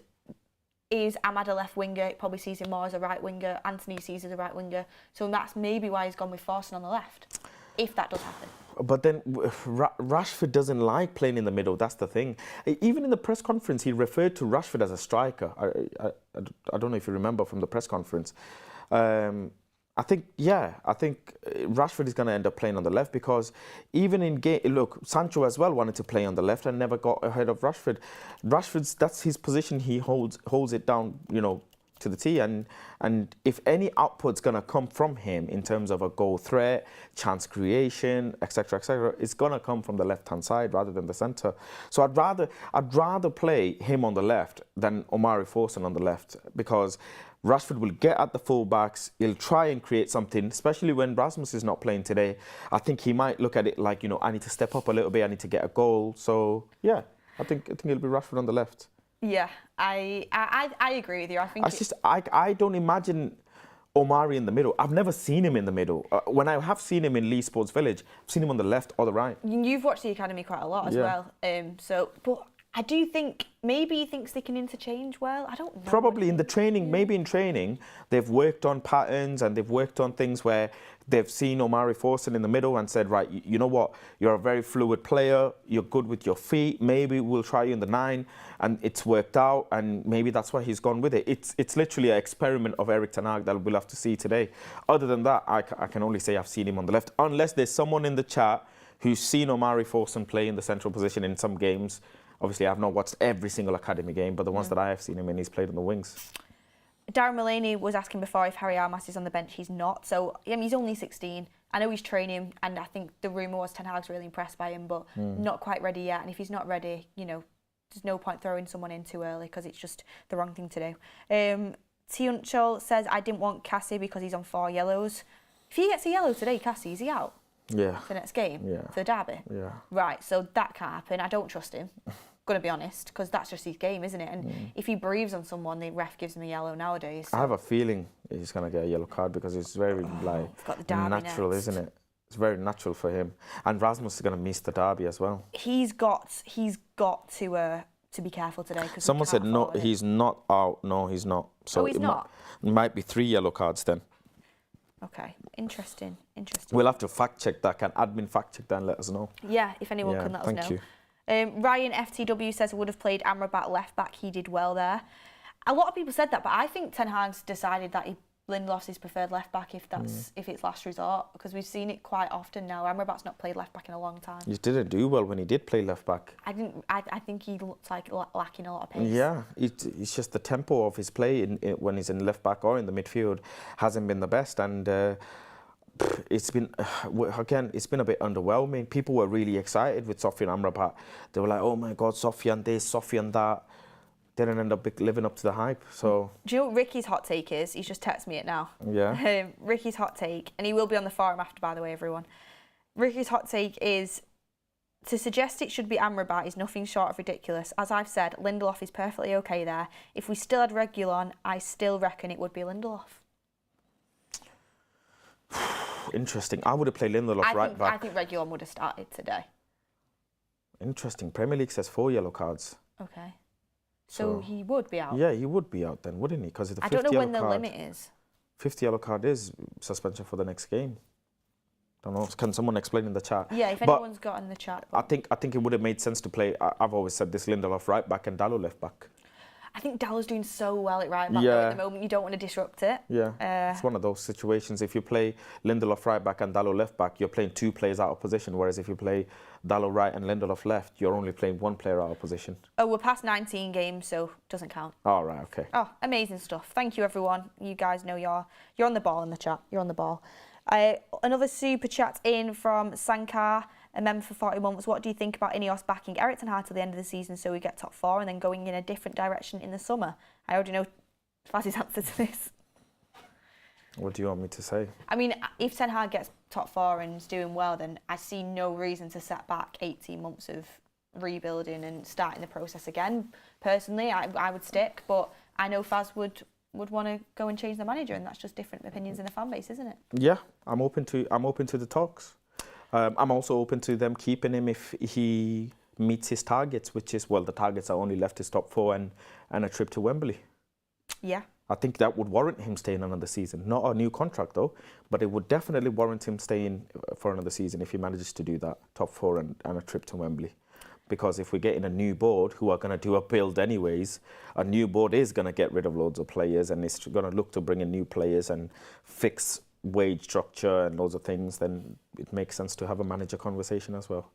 is Ahmad a left winger? He probably sees him more as a right winger. Anthony sees as a right winger. So that's maybe why he's gone with Forson on the left, if that does happen. But then Rashford doesn't like playing in the middle. That's the thing. Even in the press conference, he referred to Rashford as a striker. I don't know if you remember from the press conference. I think Rashford is going to end up playing on the left because even in game, look, Sancho as well wanted to play on the left and never got ahead of Rashford. That's his position. He holds it down, you know, to the T. And if any output's going to come from him in terms of a goal threat, chance creation, etc., it's going to come from the left-hand side rather than the centre. So I'd rather play him on the left than Omari Forson on the left, because Rashford will get at the full-backs, he'll try and create something, especially when Rasmus is not playing today. I think he might look at it like, I need to step up a little bit, I need to get a goal. So, yeah, I think it'll be Rashford on the left. Yeah, I agree with you. I think I don't imagine Omari in the middle. I've never seen him in the middle. When I have seen him in Leeds Sports Village, I've seen him on the left or the right. You've watched the academy quite a lot as well. But I do think maybe he thinks they can interchange well. I don't know. Probably in the training, maybe in training, they've worked on patterns and they've worked on things where they've seen Omari Forson in the middle and said, right, you know what, you're a very fluid player, you're good with your feet, maybe we'll try you in the 9, and it's worked out, and maybe that's why he's gone with it. It's literally an experiment of Erik ten Hag that we'll have to see today. Other than that, I can only say I've seen him on the left, unless there's someone in the chat who's seen Omari Forson play in the central position in some games. Obviously, I've not watched every single academy game, but the ones that I have seen him in, he's played on the wings. Darren Mulaney was asking before if Harry Armas is on the bench. He's not. So, he's only 16. I know he's training, and I think the rumour was Ten Hag's really impressed by him, but not quite ready yet. And if he's not ready, there's no point throwing someone in too early, because it's just the wrong thing to do. Tiunchol says, I didn't want Cassie because he's on 4 yellows. If he gets a yellow today, Cassie, is he out? Yeah. For the next game? Yeah. For the derby? Yeah. Right, so that can't happen. I don't trust him. Going to be honest, because that's just his game, isn't it? And if he breathes on someone, the ref gives him a yellow nowadays. So. I have a feeling he's going to get a yellow card, because it's very natural, isn't it? It's very natural for him. And Rasmus is going to miss the derby as well. He's got to be careful today. Someone said no, he's not out. No, he's not. So he's not. It might be 3 yellow cards then. Okay, interesting. We'll have to fact check that. Can admin fact check that and let us know? Yeah, if anyone can let us know. Thank you. Ryan FTW says would have played Amrabat left back. He did well there. A lot of people said that, but I think Ten Hag's decided that Lindelof's his preferred left back if it's last resort, because we've seen it quite often now. Amrabat's not played left back in a long time. He didn't do well when he did play left back. I think he looks like lacking a lot of pace. Yeah, it's just the tempo of his play when he's in left back or in the midfield hasn't been the best, and. It's been, again, it's been a bit underwhelming. People were really excited with Sofian Amrabat. They were like, oh my God, Sofian this, Sofian that. Didn't end up living up to the hype. So. Do you know what Ricky's hot take is? He's just texted me it now. Yeah. Ricky's hot take, and he will be on the forum after, by the way, everyone. Ricky's hot take is, to suggest it should be Amrabat is nothing short of ridiculous. As I've said, Lindelof is perfectly okay there. If we still had Reguilon, I still reckon it would be Lindelof. Interesting. I would have played Lindelof right back. I think Reguilon would have started today. Interesting. Premier League says 4 yellow cards. Okay. So he would be out? Yeah, he would be out then, wouldn't he? Because the 5th I don't know when the card, limit is. 5th yellow card is suspension for the next game. Don't know. Can someone explain in the chat? Yeah, if anyone's got in the chat. I think it would have made sense to play. I've always said this: Lindelof right back and Dalot left back. I think Dallow's doing so well at right back at the moment, you don't want to disrupt it. Yeah, it's one of those situations. If you play Lindelof right back and Dalot left back, you're playing 2 players out of position, whereas if you play Dalot right and Lindelof left, you're only playing 1 player out of position. Oh, we're past 19 games, so doesn't count. Oh, right, okay. Oh, amazing stuff. Thank you, everyone. You guys know you're on the ball in the chat. You're on the ball. Another super chat in from Sankar. A member for 40 months. What do you think about Ineos backing Erik ten Hag till the end of the season so we get top 4 and then going in a different direction in the summer? I already know Fazzy's answer to this. What do you want me to say? I mean, if Ten Hag gets top 4 and is doing well, then I see no reason to set back 18 months of rebuilding and starting the process again. Personally, I would stick, but I know Faz would want to go and change the manager, and that's just different opinions in the fan base, isn't it? Yeah, I'm open to the talks. I'm also open to them keeping him if he meets his targets, which is, well, the targets are only left his top 4 and a trip to Wembley. Yeah. I think that would warrant him staying another season. Not a new contract, though, but it would definitely warrant him staying for another season if he manages to do that, top 4 and a trip to Wembley. Because if we get in a new board who are going to do a build anyways, a new board is going to get rid of loads of players and it's going to look to bring in new players and fix wage structure and loads of things, then it makes sense to have a manager conversation as well.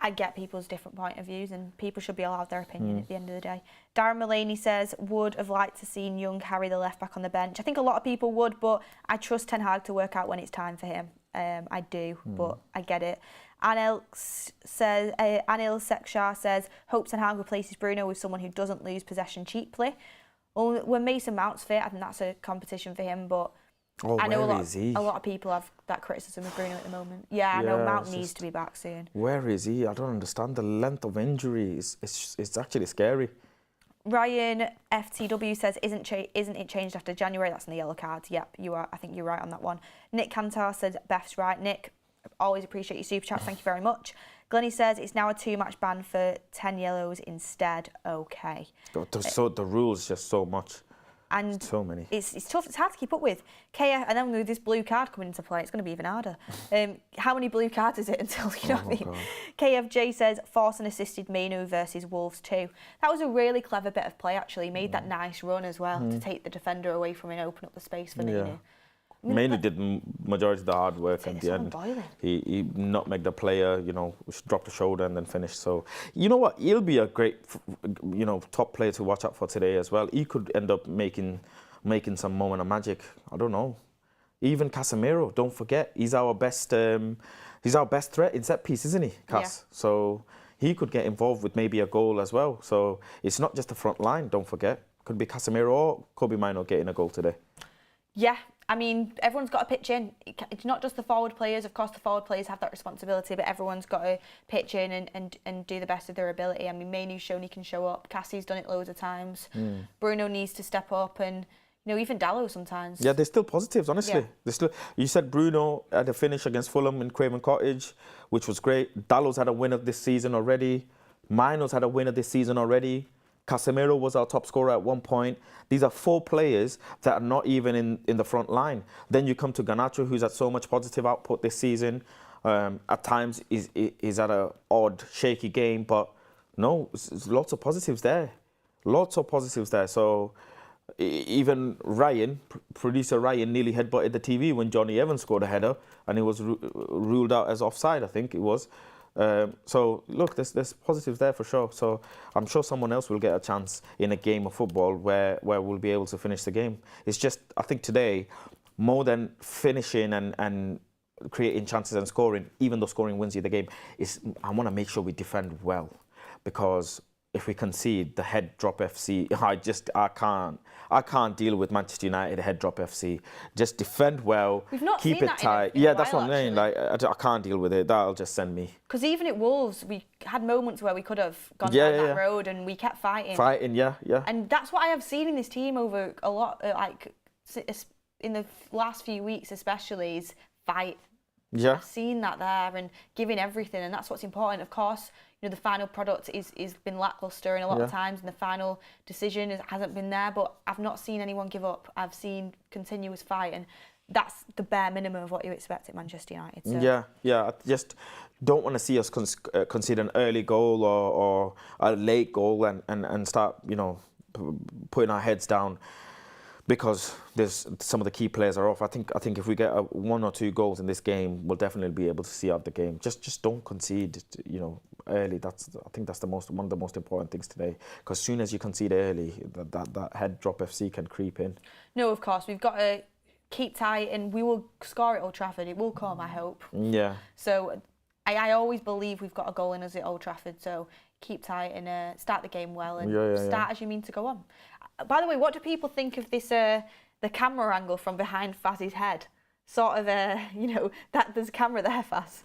I get people's different point of views, and people should be allowed their opinion at the end of the day. Darren Mullaney says, would have liked to see Young Harry the left back on the bench. I think a lot of people would, but I trust Ten Hag to work out when it's time for him. I do, but I get it. Anil Sekshar says, hope Ten Hag replaces Bruno with someone who doesn't lose possession cheaply. Well, when Mason Mount's fit, I think that's a competition for him, but I know a lot of people have that criticism of Bruno at the moment. Yeah, I know Mount needs to be back soon. Where is he? I don't understand the length of injury. It's actually scary. Ryan FTW says, isn't it changed after January? That's in the yellow cards. Yep, you are. I think you're right on that one. Nick Cantar said, Beth's right. Nick, always appreciate your super chat. Thank you very much. Glennie says, it's now a 2-match ban for 10 yellows instead. Okay. So the rules just so much. And so many. It's tough. It's hard to keep up with. KF, and then with this blue card coming into play, it's going to be even harder. How many blue cards is it until, you know what I mean? God. KFJ says, force and assisted Manu versus Wolves 2. That was a really clever bit of play, actually. He made that nice run as well to take the defender away from him and open up the space for Manu. Mainly did majority of the hard work at the end. He nutmegged the player, dropped the shoulder and then finished. So, you know what? He'll be a great, top player to watch out for today as well. He could end up making some moment of magic. I don't know. Even Casemiro, don't forget, he's our best threat in set piece, isn't he, Cas? Yeah. So he could get involved with maybe a goal as well. So it's not just the front line. Don't forget, could be Casemiro or Kobe Mino getting a goal today. Yeah. I mean, everyone's got to pitch in. It's not just the forward players. Of course, the forward players have that responsibility, but everyone's got to pitch in and do the best of their ability. I mean, Mainu's shown he can show up. Cassie's done it loads of times. Bruno needs to step up, and even Dallo sometimes. Yeah, they're still positives, honestly. Yeah. You said Bruno had a finish against Fulham in Craven Cottage, which was great. Dallo's had a winner this season already. Mino's had a winner this season already. Casemiro was our top scorer at one point. These are 4 players that are not even in the front line. Then you come to Garnacho, who's had so much positive output this season. At times, he's had an odd, shaky game, but no, lots of positives there. Lots of positives there. So even producer Ryan nearly headbutted the TV when Johnny Evans scored a header, and he was ruled out as offside, I think it was. So look, there's positives there for sure. So I'm sure someone else will get a chance in a game of football where we'll be able to finish the game. It's just, I think today, more than finishing and creating chances and scoring, even though scoring wins you the game, I want to make sure we defend well, because if we concede the head drop FC, I can't deal with Manchester United head drop FC. Just defend well, keep it tight. Yeah, that's what I'm saying. Like, I can't deal with it. That'll just send me. Because even at Wolves, we had moments where we could have gone down that road, and we kept fighting. Yeah. And that's what I have seen in this team over a lot, like in the last few weeks especially, is fight. Yeah. I've seen that there, and giving everything, and that's what's important. Of course, the final product is been lacklustre in a lot of times, and the final decision hasn't been there, but I've not seen anyone give up. I've seen continuous fight, and that's the bare minimum of what you expect at Manchester United. So. Yeah. I just don't want to see us concede an early goal or a late goal and start, putting our heads down, because there's some of the key players are off. I think if we get 1 or 2 goals in this game, we'll definitely be able to see out the game. Just don't concede, early. I think that's one of the most important things today. Because as soon as you concede early, that head drop FC can creep in. No, of course we've got to keep tight, and we will score at Old Trafford. It will come, I hope. Yeah. So I always believe we've got a goal in us at Old Trafford. So keep tight and start the game well, and start as you mean to go on. By the way, what do people think of this, the camera angle from behind Faz's head? Sort of, that there's a camera there, Faz.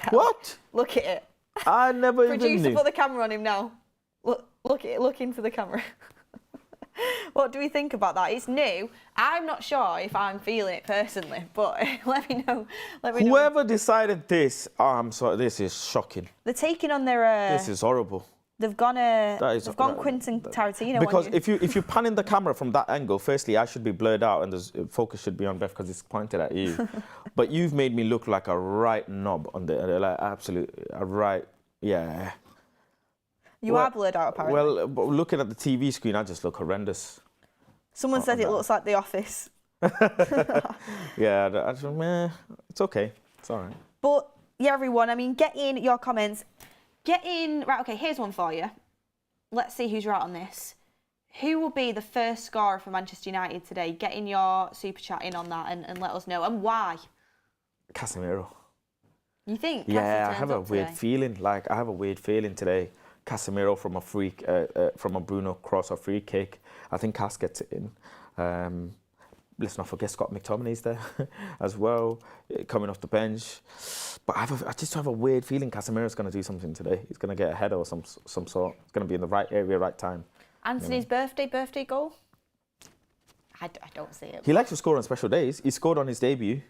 What? Look at it. I never even knew. Producer, put the camera on him now. Look at it. Look into the camera. What do we think about that? It's new. I'm not sure if I'm feeling it personally, but let me know. Whoever decided this, I'm sorry, this is shocking. They're taking on their... This is horrible. They've gone Quentin Tarantino. Because if you pan in the camera from that angle, firstly, I should be blurred out and the focus should be on Beth because it's pointed at you. But you've made me look like a right knob on yeah. You are blurred out, apparently. Well, looking at the TV screen, I just look horrendous. Someone said it looks like The Office. Yeah, it's okay. It's all right. But, yeah, everyone, I mean, get in your comments. Right, okay, here's one for you. Let's see who's right on this. Who will be the first scorer for Manchester United today? Get in your super chat in on that and let us know. And why? Casemiro. You think? Yeah, Cassie I have a turns up weird today? feeling. Like, I have a weird feeling today. Casemiro from a Bruno cross or free kick. I think Cass gets it in. Let's not forget Scott McTominay's there as well, coming off the bench. But I just have a weird feeling Casemiro's going to do something today. He's going to get a header or some sort. He's going to be in the right area, right time. Anthony's birthday goal? I don't see it. He likes to score on special days. He scored on his debut,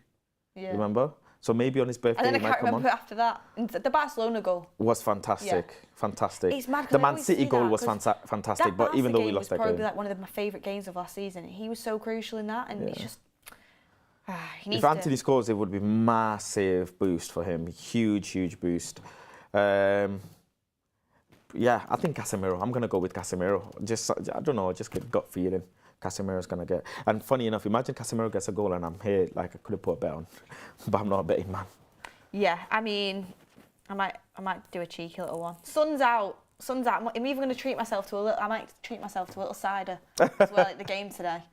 Yeah. remember? So maybe on his birthday And then he I might can't come on. remember after that. And the Barcelona goal. Was fantastic, Yeah. fantastic. It's mad 'cause the I Man always City see goal that, was 'cause fantastic, that but even Barca though we game lost that was probably game. like one of my favourite games of last season. He was so crucial in that, and it's just he needs If Anthony scores, it would be massive boost for him. Huge boost. Yeah, I think Casemiro. I'm going to go with Casemiro. I don't know, just get gut feeling. Casemiro's going to get. And funny enough, imagine Casemiro gets a goal and I'm here, like I could have put a bet on, but I'm not a betting man. Yeah, I mean, I might do a cheeky little one. Sun's out. I'm even going to treat myself to a little. I might treat myself to a little cider as well at the game today.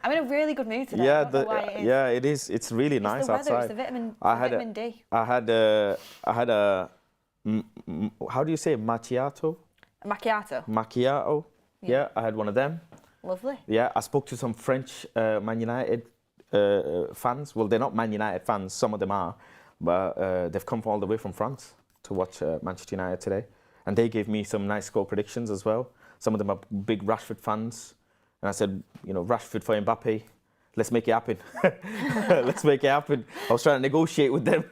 I'm in a really good mood today. Yeah, I don't know why it is. yeah, it is. It's really It's nice the weather. outside. It's the vitamin. Vitamin D. I had a. How do you say it? Macchiato? A macchiato. Macchiato. Yeah, I had one of them. Lovely. Yeah, I spoke to some French Man United fans. Well, they're not Man United fans. Some of them are, but they've come all the way from France to watch Manchester United today, and they gave me some nice score predictions as well. Some of them are big Rashford fans, and I said, Rashford for Mbappe. Let's make it happen. Let's make it happen. I was trying to negotiate with them.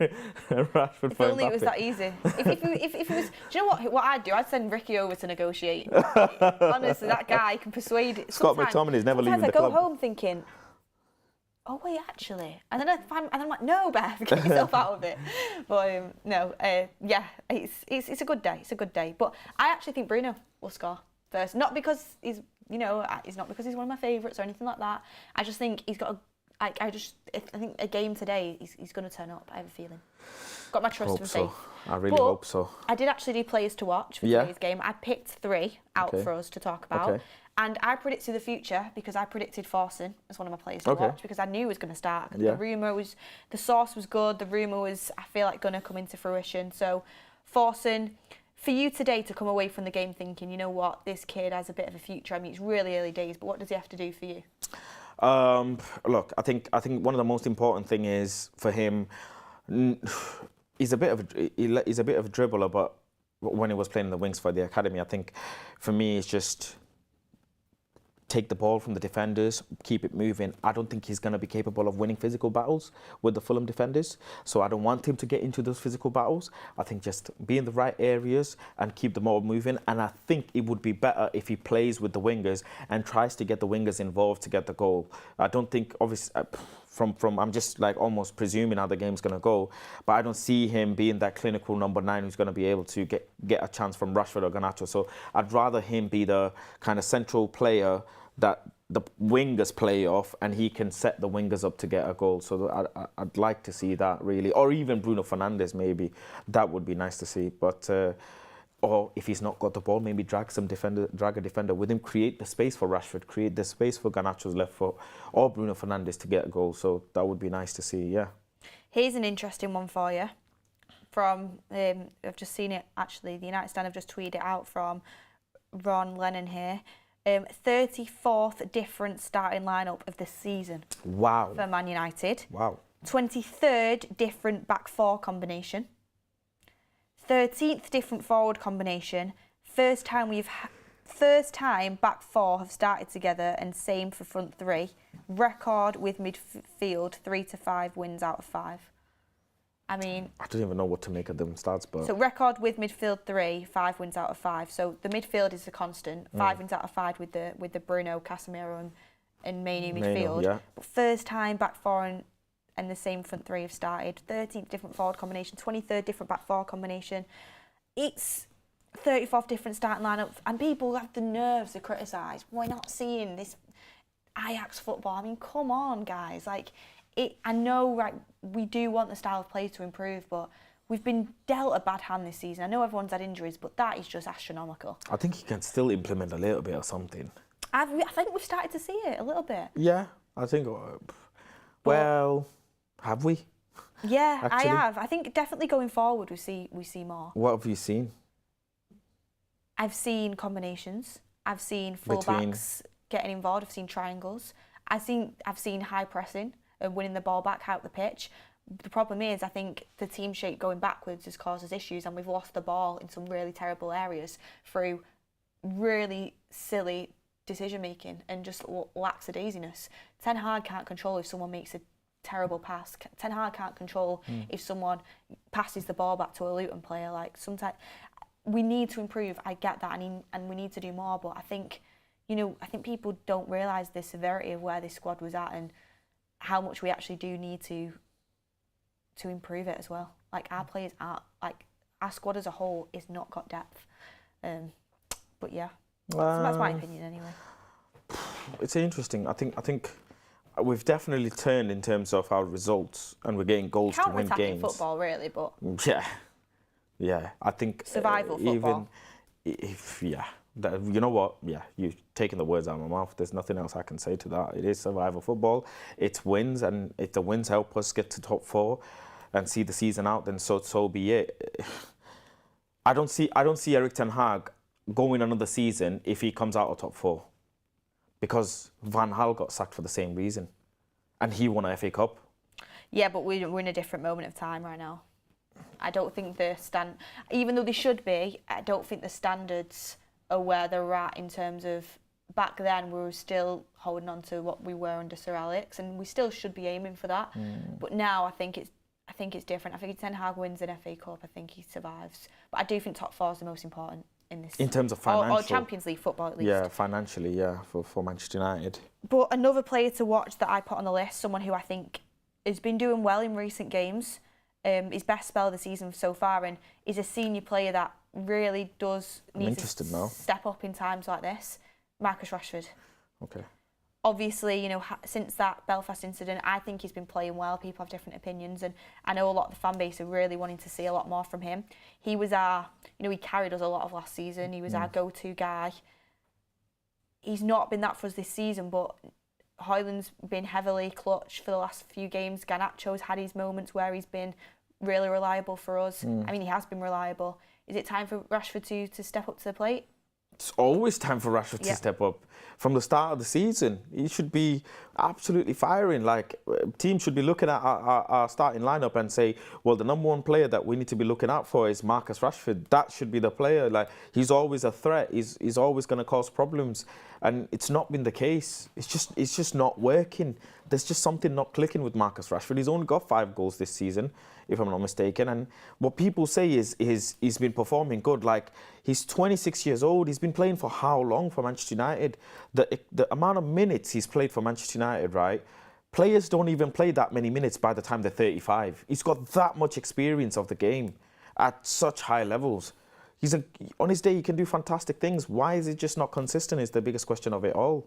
Rashford If for only Mbappe. it was that easy. If it was, do you know what I'd do? I'd send Ricky over to negotiate. Honestly, that guy can persuade. Scott McTominay's never leaving the club. Sometimes I go home thinking, oh wait, actually, and then I'm like, no, Beth, get yourself out of it. But no, yeah, it's a good day. It's a good day. But I actually think Bruno will score first, not because he's not because he's one of my favourites or anything like that. I just think he's got I think a game today, he's going to turn up. I have a feeling. Got my trust and faith. I really hope so. I did actually do players to watch for today's game. I picked 3 out for us to talk about. Okay. And I predicted the future because I predicted Forsen as one of my players to watch because I knew he was going to start. The source was good. The rumour was, I feel like, going to come into fruition. So, Forsen, for you today to come away from the game thinking, you know what, this kid has a bit of a future. I mean, it's really early days, but what does he have to do for you? Look, I think one of the most important thing is for him. He's a bit of a dribbler, but when he was playing in the wings for the academy, I think for me it's just take the ball from the defenders, keep it moving. I don't think he's going to be capable of winning physical battles with the Fulham defenders. So I don't want him to get into those physical battles. I think just be in the right areas and keep the ball moving. And I think it would be better if he plays with the wingers and tries to get the wingers involved to get the goal. I don't think, obviously, from I'm just like almost presuming how the game's going to go, but I don't see him being that clinical number 9 who's going to be able to get a chance from Rashford or Garnacho. So I'd rather him be the kind of central player that the wingers play off, and he can set the wingers up to get a goal. So I'd like to see that, really. Or even Bruno Fernandes, maybe. That would be nice to see. But or if he's not got the ball, maybe drag a defender with him, create the space for Rashford, create the space for Garnacho's left foot, or Bruno Fernandes to get a goal. So that would be nice to see, yeah. Here's an interesting one for you. From, I've just seen it, actually. The United Stand have just tweeted it out from Ron Lennon here. 34th different starting lineup of the season. Wow. For Man United. Wow. 23rd different back 4 combination. 13th different forward combination. First time back 4 have started together, and same for front 3. Record with midfield 3 to 5 wins out of 5. I mean, I don't even know what to make of them stats, but so record with midfield 3, 5 wins out of 5. So the midfield is the constant. 5 wins out of 5 with the Bruno, Casemiro, and Mainu midfield. Yeah. But first time back 4 and the same front 3 have started. 13th different forward combination, 23rd different back 4 combination. It's 34th different starting lineup, and people have the nerves to criticise. We're not seeing this Ajax football. I mean, come on, guys. Like, I know, right, we do want the style of play to improve, but we've been dealt a bad hand this season. I know everyone's had injuries, but that is just astronomical. I think he can still implement a little bit or something. I think we've started to see it a little bit. Yeah, I think. Well, have we? Yeah, Actually? I have. I think definitely going forward we see more. What have you seen? I've seen combinations. I've seen fullbacks getting involved. I've seen triangles. I've seen high pressing and winning the ball back out the pitch. The problem is, I think the team shape going backwards has caused us issues, and we've lost the ball in some really terrible areas through really silly decision making and just lackadaisiness. Ten Hag can't control if someone makes a terrible pass. Ten Hag can't control if someone passes the ball back to a Luton player. Like, sometimes we need to improve. I get that, and we need to do more. But I think, I think people don't realise the severity of where this squad was at and how much we actually do need to improve it as well. Like, our players aren't, like, our squad as a whole is not got depth. But yeah, so that's my opinion anyway. It's interesting. I think we've definitely turned in terms of our results, and we're getting goals to win games. Football, really, but yeah. I think survival football. You know what? Yeah, you've taken the words out of my mouth. There's nothing else I can say to that. It is survival football. It's wins, and if the wins help us get to top 4 and see the season out, then so be it. I don't see Erik ten Hag going another season if he comes out of top 4, because Van Gaal got sacked for the same reason, and he won a FA Cup. Yeah, but we're in a different moment of time right now. I don't think even though they should be, I don't think the standards are where they're at in terms of, back then we were still holding on to what we were under Sir Alex, and we still should be aiming for that. But now I think it's different. I think if Ten Hag wins an FA Cup, I think he survives. But I do think top 4 is the most important in this. In terms of financial. Or Champions League football at least. Yeah, financially, yeah, for Manchester United. But another player to watch that I put on the list, someone who I think has been doing well in recent games, his best spell of the season so far, and is a senior player that really does need to step up in times like this. Marcus Rashford. Okay. Obviously, since that Belfast incident, I think he's been playing well. People have different opinions, and I know a lot of the fan base are really wanting to see a lot more from him. He was he carried us a lot of last season. He was our go-to guy. He's not been that for us this season, but Højlund's been heavily clutch for the last few games. Garnacho's had his moments where he's been really reliable for us. I mean, he has been reliable. Is it time for Rashford to step up to the plate? It's always time for Rashford to step up. From the start of the season, he should be absolutely firing. Like, teams should be looking at our starting lineup and say, well, the number 1 player that we need to be looking out for is Marcus Rashford. That should be the player. Like, he's always a threat. He's always going to cause problems, and it's not been the case. It's just not working. There's just something not clicking with Marcus Rashford. He's only got 5 goals this season, if I'm not mistaken. And what people say is he's been performing good. Like, he's 26 years old. He's been playing for how long for Manchester United? The amount of minutes he's played for Manchester United, right? Players don't even play that many minutes by the time they're 35. He's got that much experience of the game at such high levels. On his day, he can do fantastic things. Why is it just not consistent is the biggest question of it all.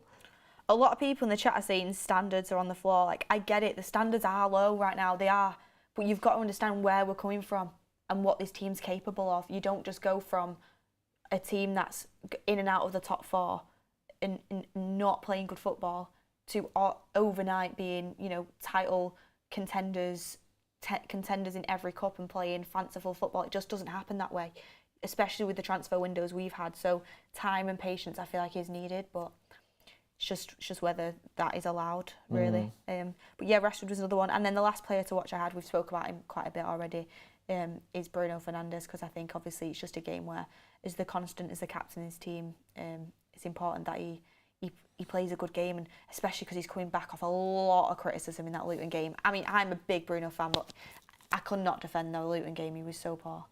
A lot of people in the chat are saying standards are on the floor. Like, I get it. The standards are low right now. They are. But you've got to understand where we're coming from and what this team's capable of. You don't just go from a team that's in and out of the top 4 and not playing good football to overnight being, title contenders, contenders in every cup and playing fanciful football. It just doesn't happen that way, especially with the transfer windows we've had. So time and patience, I feel like, is needed, but it's just whether that is allowed, really. But yeah, Rashford was another one. And then the last player to watch I had, we've spoke about him quite a bit already, is Bruno Fernandes, because I think obviously it's just a game where, as the constant, as the captain of his team, it's important that he plays a good game, and especially because he's coming back off a lot of criticism in that Luton game. I mean, I'm a big Bruno fan, but I could not defend the Luton game. He was so poor.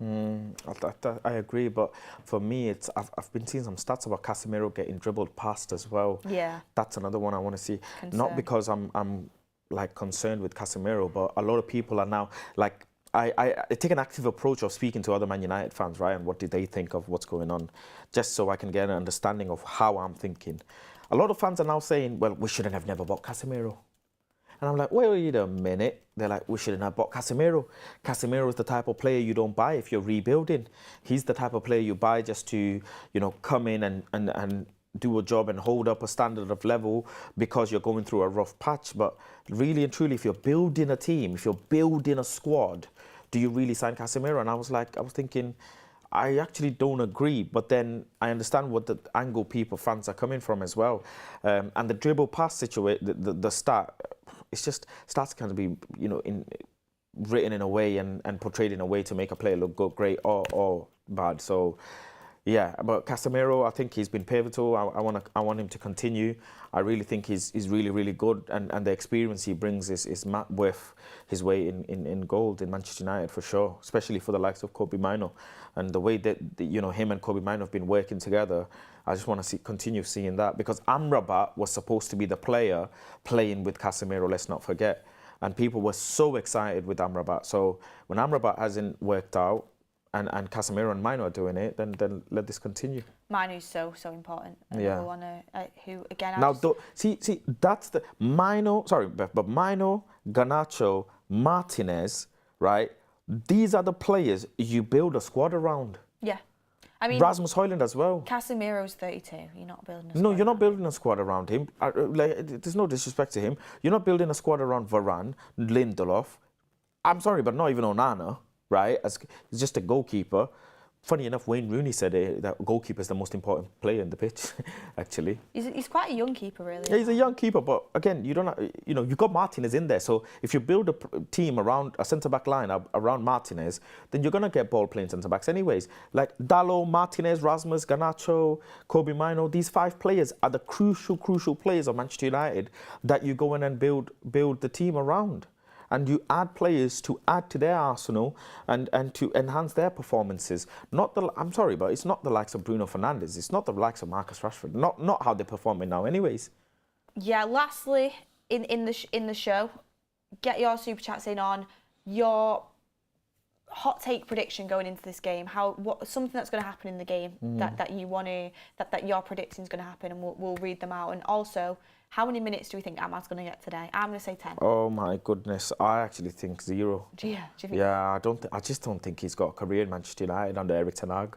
I agree, but for me, I've been seeing some stats about Casemiro getting dribbled past as well. Yeah, that's another one I want to see. Not because I'm like concerned with Casemiro, but a lot of people are now like. I take an active approach of speaking to other Man United fans, right, and what did they think of what's going on, just so I can get an understanding of how I'm thinking. A lot of fans are now saying, well, we shouldn't have never bought Casemiro. And I'm like, wait a minute. They're like, we shouldn't have bought Casemiro. Casemiro is the type of player you don't buy if you're rebuilding. He's the type of player you buy just to, you know, come in and do a job and hold up a standard of level because you're going through a rough patch. But really and truly, if you're building a team, if you're building a squad, do you really sign Casemiro? And I was thinking, I actually don't agree, but then I understand what the angle fans are coming from as well. And the dribble pass situation, the start, it's just starts kind of be, you know, written in a way and portrayed in a way to make a player look good, great or bad. So, yeah, but Casemiro, I think he's been pivotal. I want him to continue. I really think he's really, really good, and the experience he brings is worth his weight in gold in Manchester United for sure, especially for the likes of Kobbie Mainoo. And the way that, you know, him and Kobbie Mainoo have been working together, I just want to continue seeing that, because Amrabat was supposed to be the player playing with Casemiro, let's not forget. And people were so excited with Amrabat. So when Amrabat hasn't worked out, and Casemiro and Mainoo are doing it, then let this continue. Mainoo's so important. Yeah. Who again? Now, see, that's the Mainoo. Sorry, but Mainoo, Garnacho, Martinez, right? These are the players you build a squad around. Yeah, I mean Rasmus Højlund as well. Casemiro's 32. You're not building a squad. No, you're not building a squad around him. There's no disrespect to him. You're not building a squad around Varane, Lindelof. I'm sorry, but not even Onana. Right, he's just a goalkeeper. Funny enough, Wayne Rooney said that goalkeeper is the most important player in the pitch. Actually, he's quite a young keeper, really. Yeah, he's a young keeper, but again, you've got Martinez in there. So if you build a team around a centre back line around Martinez, then you're gonna get ball playing centre backs anyways. Like Dalot, Martinez, Rasmus, Garnacho, Kobbie Mainoo. These 5 players are the crucial players of Manchester United that you go in and build the team around. And you add players to add to their arsenal and to enhance their performances. I'm sorry, but it's not the likes of Bruno Fernandes. It's not the likes of Marcus Rashford. Not how they're performing now, anyways. Yeah. Lastly, in the show, get your super chats in on your hot take prediction going into this game. Something that's going to happen in the game that you're predicting is going to happen, and we'll read them out. And also, how many minutes do we think Ahmad's going to get today? I'm going to say 10. Oh my goodness, I actually think 0. Do you think? Yeah, I just don't think he's got a career in Manchester United under Erik ten Hag.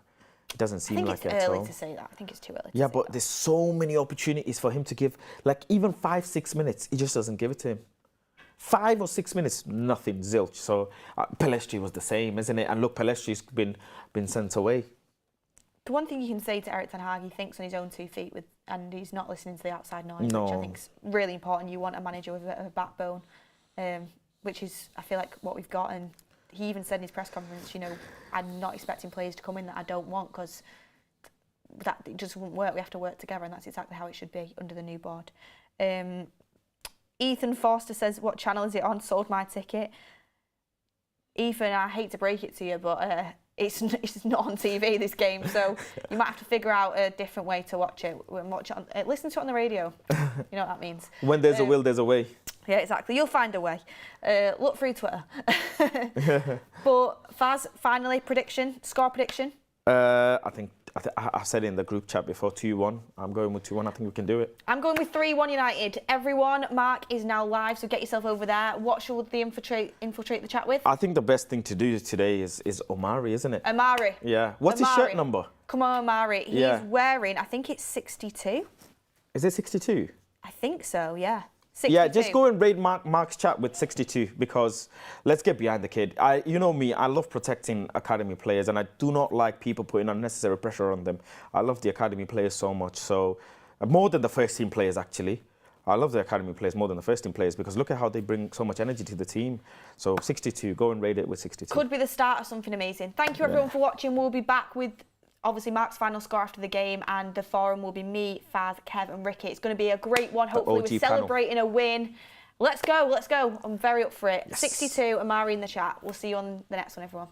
It doesn't seem like it at all. I think it's early to say that. I think it's too early. Yeah, but there's so many opportunities for him to give, like even 5-6 minutes, he just doesn't give it to him. 5 or 6 minutes, nothing, zilch. So Pelestri was the same, isn't it? And look, Pelestri's been sent away. The one thing you can say to Erik ten Hag, he thinks on his own 2 feet, and he's not listening to the outside noise, which I think is really important. You want a manager with a backbone, which is, I feel like, what we've got. And he even said in his press conference, you know, I'm not expecting players to come in that I don't want, because that it just wouldn't work. We have to work together, and that's exactly how it should be under the new board. Ethan Forster says, what channel is it on? Sold my ticket. Ethan, I hate to break it to you, but it's not on TV, this game, so you might have to figure out a different way to watch it. Listen to it on the radio. You know what that means. When there's a will, there's a way. Yeah, exactly. You'll find a way. Look through Twitter. But Faz, finally, score prediction. I said in the group chat before 2-1. I'm going with 2-1. I think we can do it. I'm going with 3-1 United. Everyone, Mark is now live, so get yourself over there. What should they infiltrate the chat with? I think the best thing to do today is Omari, isn't it? Omari. Yeah. What's his shirt number? Come on, Omari. He's wearing, I think it's 62. Is it 62? I think so, yeah. 62. Yeah, just go and raid Mark's chat with 62, because let's get behind the kid. You know me, I love protecting academy players, and I do not like people putting unnecessary pressure on them. I love the academy players so much, so more than the first team players actually. I love the academy players more than the first team players, because look at how they bring so much energy to the team. So 62, go and raid it with 62. Could be the start of something amazing. Thank you everyone for watching. We'll be back with obviously Mark's final score after the game, and the forum will be me, Faz, Kev and Ricky. It's going to be a great one. Hopefully we're celebrating a win. Let's go. I'm very up for it. Yes. 62, Amari in the chat. We'll see you on the next one, everyone.